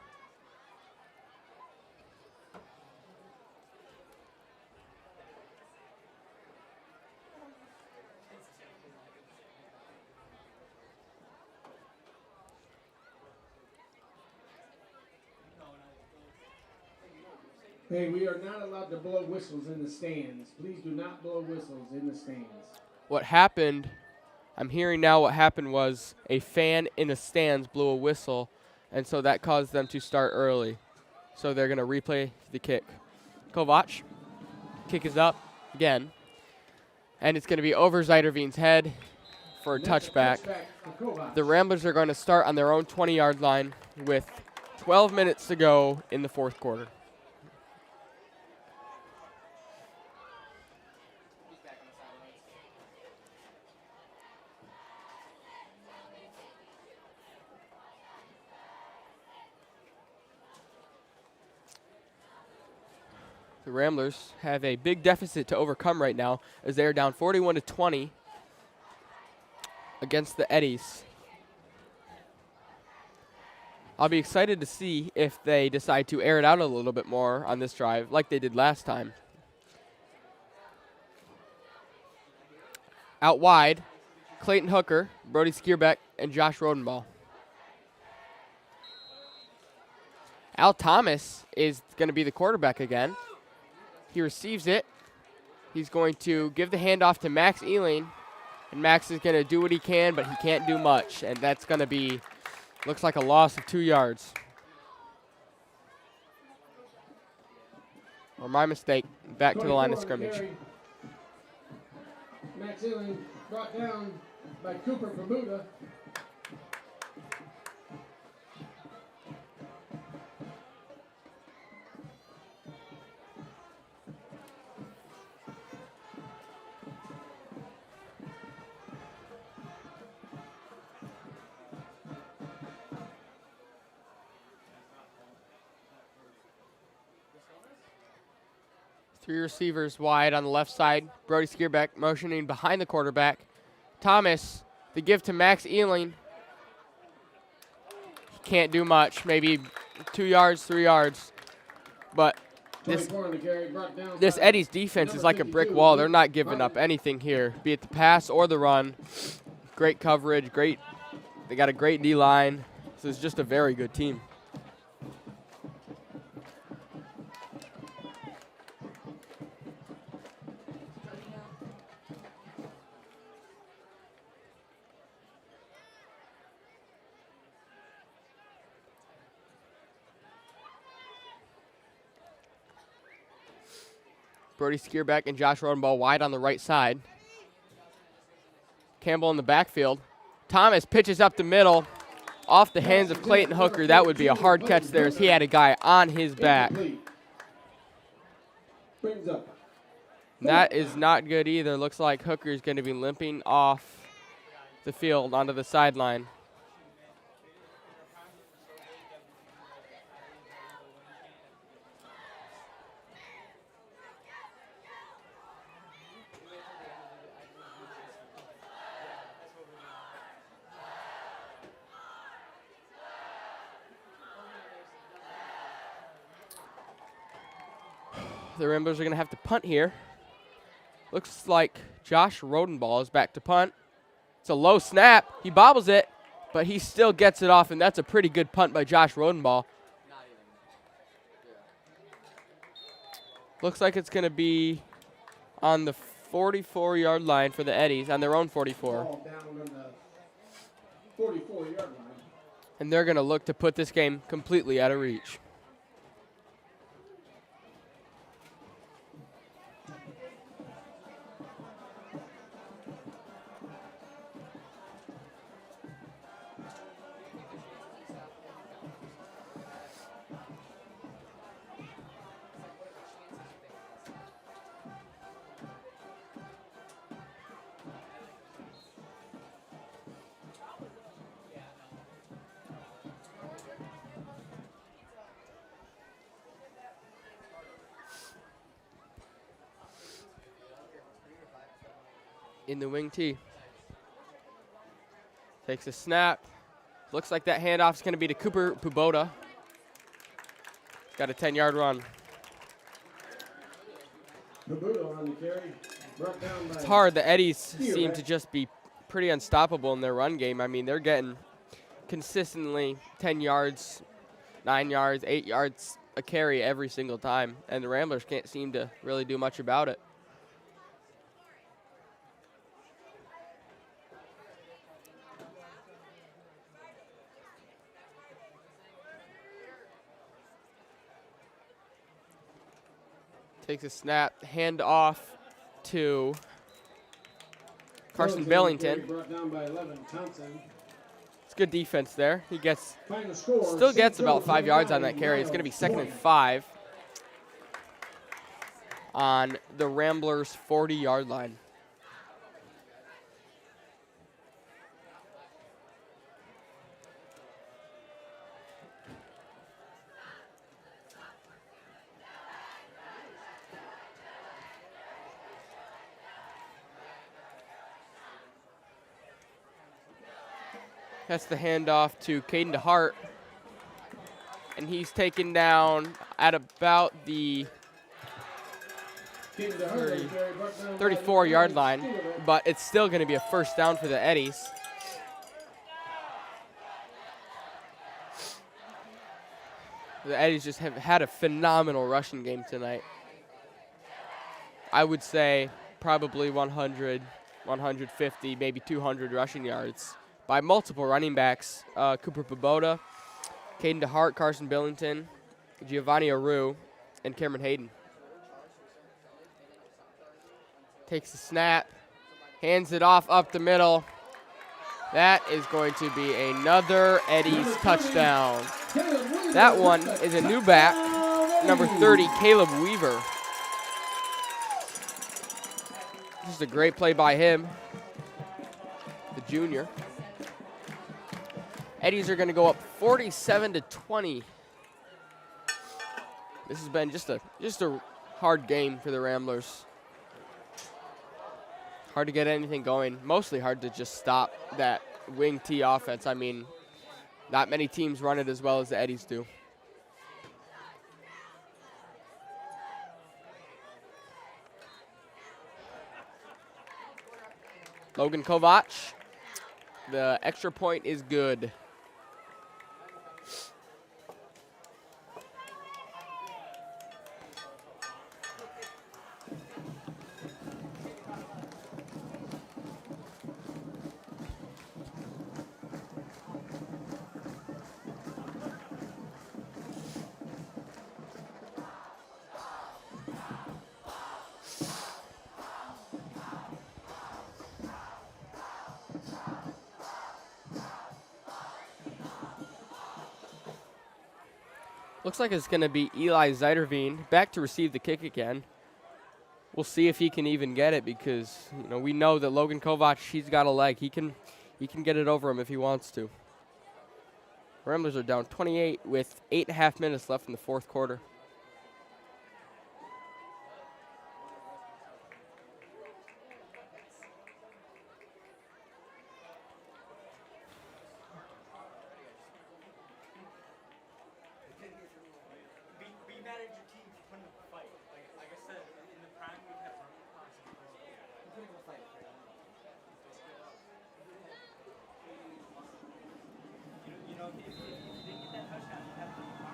Hey, we are not allowed to blow whistles in the stands. Please do not blow whistles in the stands. What happened, I'm hearing now what happened was a fan in the stands blew a whistle, and so that caused them to start early. So they're going to replay the kick. Kovac, kick is up again, and it's going to be over Zeiderveen's head for a touchback. The Ramblers are going to start on their own 20-yard line with 12 minutes to go in the 4th quarter. The Ramblers have a big deficit to overcome right now, as they are down 41-20 against the Eddies. I'll be excited to see if they decide to air it out a little bit more on this drive like they did last time. Out wide, Clayton Hooker, Brody Skierbeck, and Josh Rodenball. Al Thomas is going to be the quarterback again. He receives it. He's going to give the handoff to Max Ealing, and Max is going to do what he can, but he can't do much, and that's going to be, looks like a loss of 2 yards. Or my mistake, back to the line of scrimmage. Max Ealing brought down by Cooper Pabuda. Three receivers wide on the left side. Brody Skierbeck motioning behind the quarterback. Thomas, the give to Max Ealing. He can't do much, maybe 2 yards, 3 yards. But this Eddie's defense is like a brick wall. They're not giving up anything here, be it the pass or the run. Great coverage, they got a great D-line. So it's just a very good team. Brody Skierbeck and Josh Rodenball wide on the right side. Campbell in the backfield. Thomas pitches up the middle off the hands of Clayton Hooker. That would be a hard catch there as he had a guy on his back. That is not good either. Looks like Hooker is going to be limping off the field onto the sideline. The Ramblers are going to have to punt here. Looks like Josh Rodenball is back to punt. It's a low snap. He bobbles it, but he still gets it off, and that's a pretty good punt by Josh Rodenball. Looks like it's going to be on the 44-yard line for the Eddies, on their own 44. And they're going to look to put this game completely out of reach. In the wing tee. Takes a snap. Looks like that handoff is going to be to Cooper Puboda. Got a 10-yard run. It's hard. The Eddies seem to just be pretty unstoppable in their run game. I mean, they're getting consistently 10 yards, 9 yards, 8 yards a carry every single time, and the Ramblers can't seem to really do much about it. Takes a snap, hand off to Carson Billington. It's good defense there. He still gets about 5 yards on that carry. It's going to be 2nd and 5 on the Ramblers' 40-yard line. That's the handoff to Caden DeHart. And he's taken down at about the 34-yard line, but it's still going to be a first down for the Eddies. The Eddies just have had a phenomenal rushing game tonight. I would say probably 100, 150, maybe 200 rushing yards by multiple running backs. Cooper Paboda, Caden DeHart, Carson Billington, Giovanni Aru, and Cameron Hayden. Takes the snap, Hands it off up the middle. That is going to be another Eddie's touchdown. That one is a new back, number 30, Caleb Weaver. Just a great play by him, the junior. Eddies are going to go up 47-20. This has been just a hard game for the Ramblers. Hard to get anything going. Mostly hard to just stop that wing T offense. I mean, not many teams run it as well as the Eddies do. Logan Kovac. The extra point is good. Looks like it's going to be Eli Zeiderveen back to receive the kick again. We'll see if he can even get it because we know that Logan Kovac, he's got a leg. He can get it over him if he wants to. Ramblers are down 28 with 8.5 minutes left in the fourth quarter.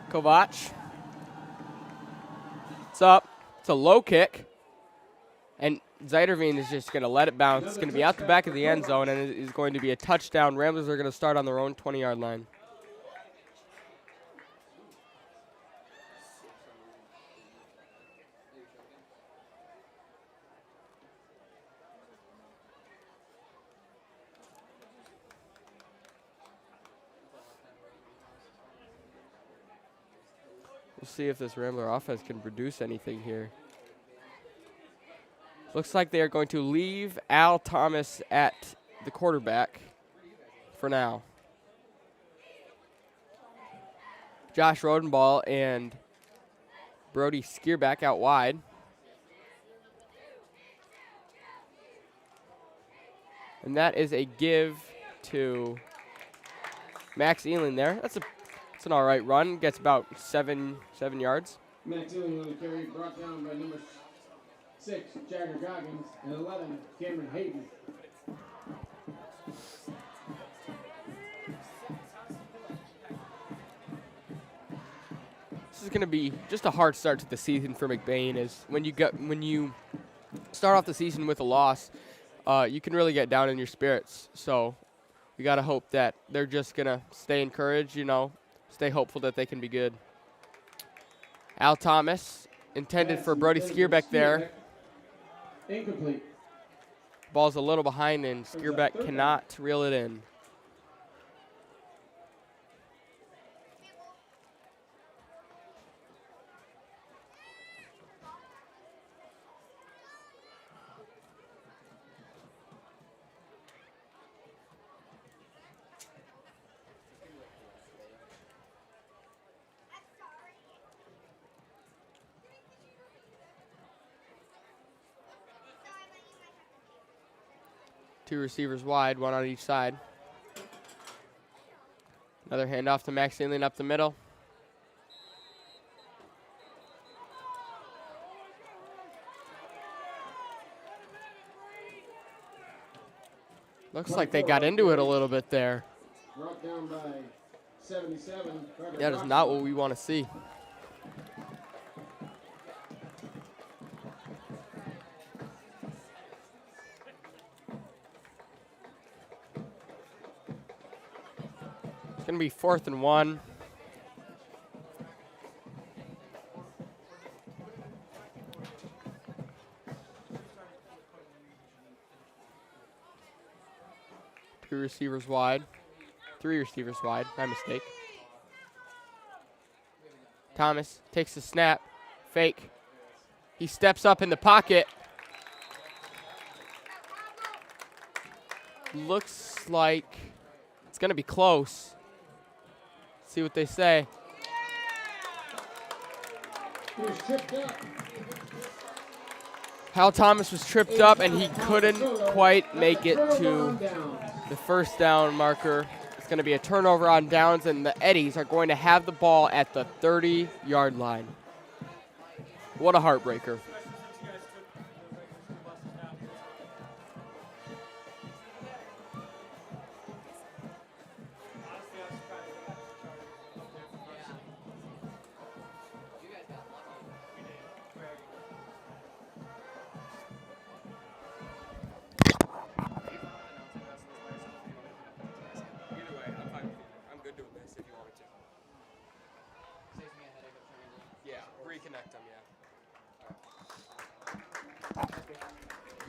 Kovac. It's up. It's a low kick. And Zeiderveen is just going to let it bounce. It's going to be out the back of the end zone, and it is going to be a touchdown. Ramblers are going to start on their own 20-yard line. We'll see if this Rambler offense can produce anything here. Looks like they are going to leave Al Thomas at the quarterback for now. Josh Rodenball and Brody Skierback out wide. And that is a give to Max Ealing there. That's an all right run. Gets about seven yards. Max Ealing on the carry, brought down by number 6, Jagger Goggins, and 11, Cameron Hayden. This is going to be just a hard start to the season for McBain. Is when you start off the season with a loss, you can really get down in your spirits. So we got to hope that they're just going to stay encouraged, stay hopeful that they can be good. Al Thomas, intended for Brody Skierbeck there. Incomplete. Ball's a little behind, and Skierbeck cannot reel it in. Two receivers wide, one on each side. Another handoff to Max Ealing up the middle. Looks like they got into it a little bit there. Brought down by 77. That is not what we want to see. It's going to be 4th and 1. 2 receivers wide. 3 receivers wide, my mistake. Thomas takes the snap, fake. He steps up in the pocket. Looks like it's going to be close. See what they say. He was tripped up. Hal Thomas was tripped up, and he couldn't quite make it to the first down marker. It's going to be a turnover on downs, and the Eddies are going to have the ball at the 30-yard line. What a heartbreaker. Reconnect them, yeah.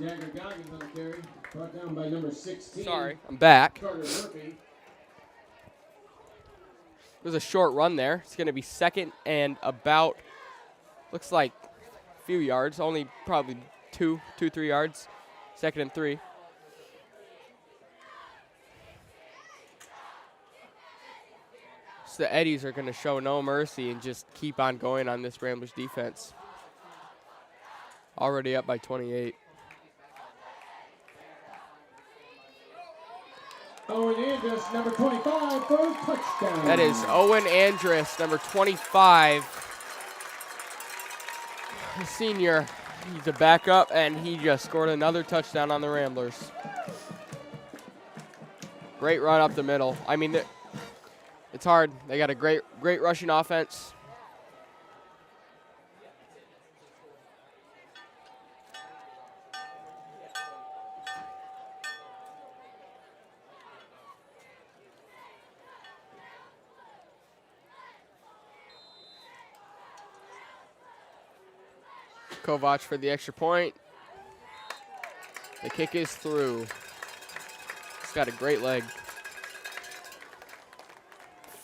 Jagger Goggins on the carry. Brought down by number 16. Sorry, I'm back. Carter Murphy. It was a short run there. It's going to be second and about, looks like a few yards, only probably 3 yards. Second and 3. So the Eddies are going to show no mercy and just keep on going on this Ramblers defense. Already up by 28. Owen Andrus, number 25, for a touchdown. That is Owen Andrus, number 25. The senior, he's a backup, and he just scored another touchdown on the Ramblers. Great run up the middle. I mean, it's hard. They got a great rushing offense. Kovac for the extra point. The kick is through. He's got a great leg.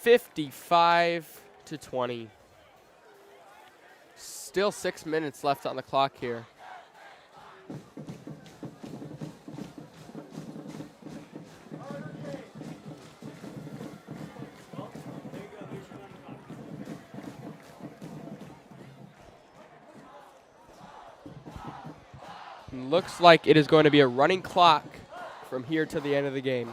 55-20. Still 6 minutes left on the clock here. Looks like it is going to be a running clock from here to the end of the game.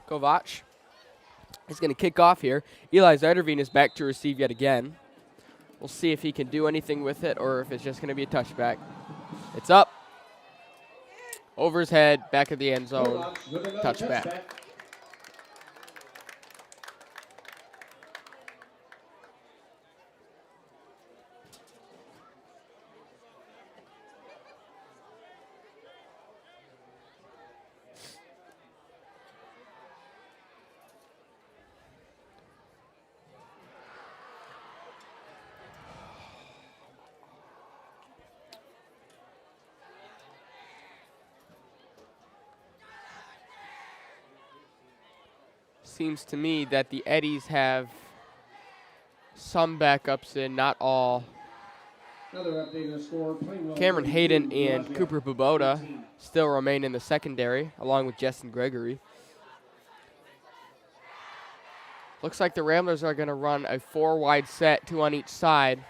Kovac is going to kick off here. Eli Zeiderveen is back to receive yet again. We'll see if he can do anything with it or if it's just going to be a touchback. It's up. Over his head, back of the end zone. Touchback. Seems to me that the Eddies have some backups in, not all. Another update on the score. Cameron Hayden and Cooper Buboda still remain in the secondary, along with Justin Gregory. Looks like the Ramblers are going to run a 4-wide set, 2 on each side.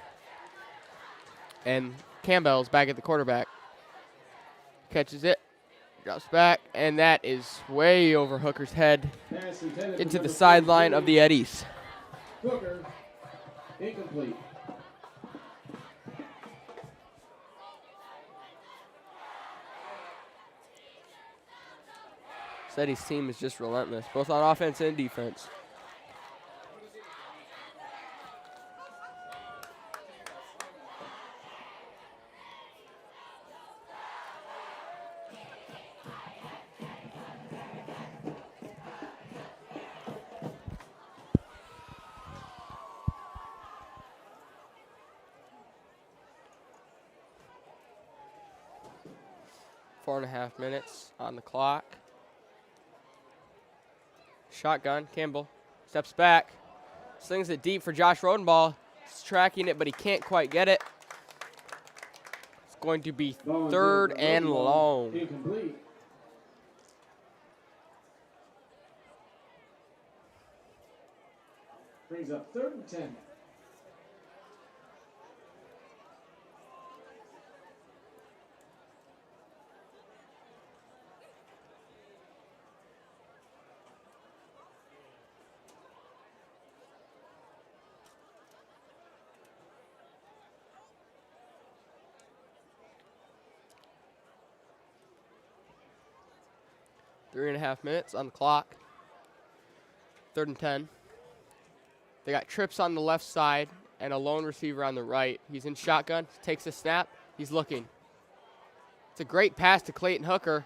And Campbell's back at the quarterback. Catches it. Drops back, and that is way over Hooker's head into the sideline of the Eddies. Hooker, incomplete. Eddie's team is just relentless, both on offense and defense. Four and a half minutes on the clock. Shotgun, Campbell steps back, slings it deep for Josh Rodenball. He's tracking it, but he can't quite get it. It's going to be third and long. Incomplete. Brings up 3rd and 10. Three and a half minutes on the clock. 3rd and 10. They got trips on the left side and a lone receiver on the right. He's in shotgun, takes a snap, he's looking. It's a great pass to Clayton Hooker.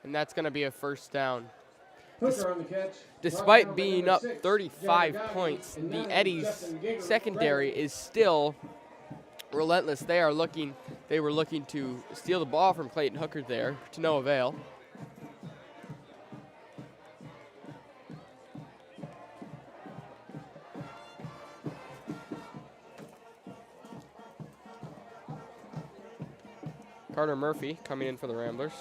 And that's going to be a first down. Hooker on the catch. Despite being up 35 points, the Eddies secondary is still relentless. They were looking to steal the ball from Clayton Hooker there, to no avail. Carter Murphy coming in for the Ramblers.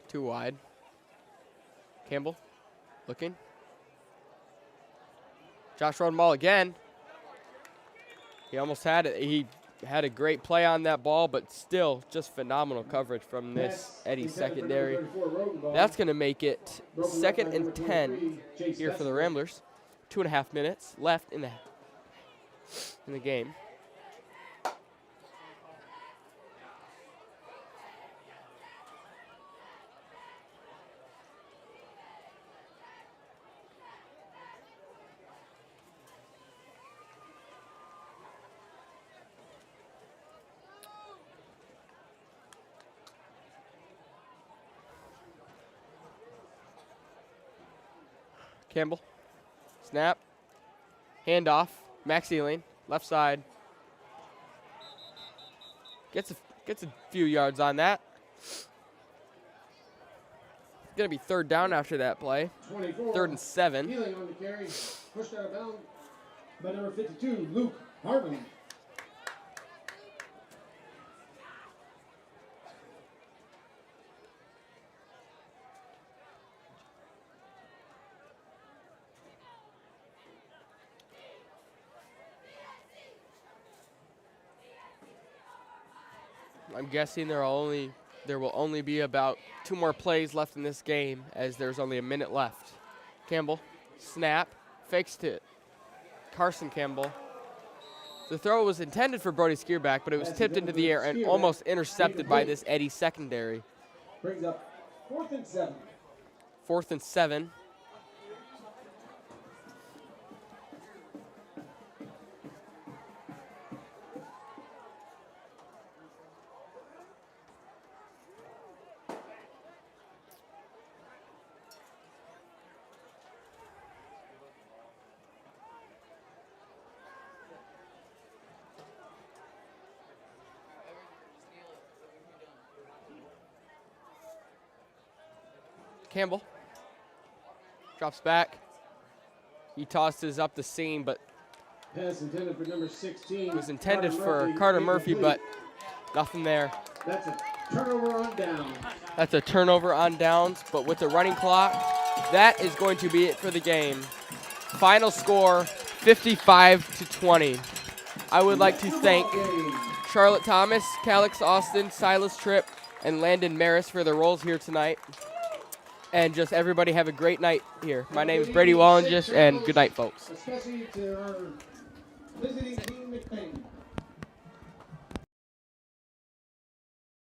Too wide. Campbell looking. Josh Rodenball again. He almost had it. He had a great play on that ball, but still just phenomenal coverage from this Eddie secondary. That's going to make it 2nd and 10 here for the Ramblers. 2.5 minutes left in the game. Campbell, snap, handoff, Max Ealing, left side. Gets a few yards on that. It's going to be 3rd down after that play. 3rd and 7. Ealing on the carry, pushed out of bounds by number 52, Luke Hartman. I'm guessing there will only be about 2 more plays left in this game, as there's only a minute left. Campbell, snap, fakes to Carson Campbell. The throw was intended for Brody Skierback, but it was tipped into the air and almost intercepted by this Eddie secondary. Brings up 4th and 7. 4th and 7. Campbell drops back. He tosses up the seam, but Pass intended for number 16. it was intended for Carter Murphy, but nothing there. That's a turnover on down. That's a turnover on downs, but with the running clock, that is going to be it for the game. Final score, 55-20. I would like to thank Charlotte Thomas, Calix Austin, Silas Tripp, and Landon Maris for their roles here tonight. And just everybody have a great night here. My name is Brady Wallinges, and good night, folks. Especially to our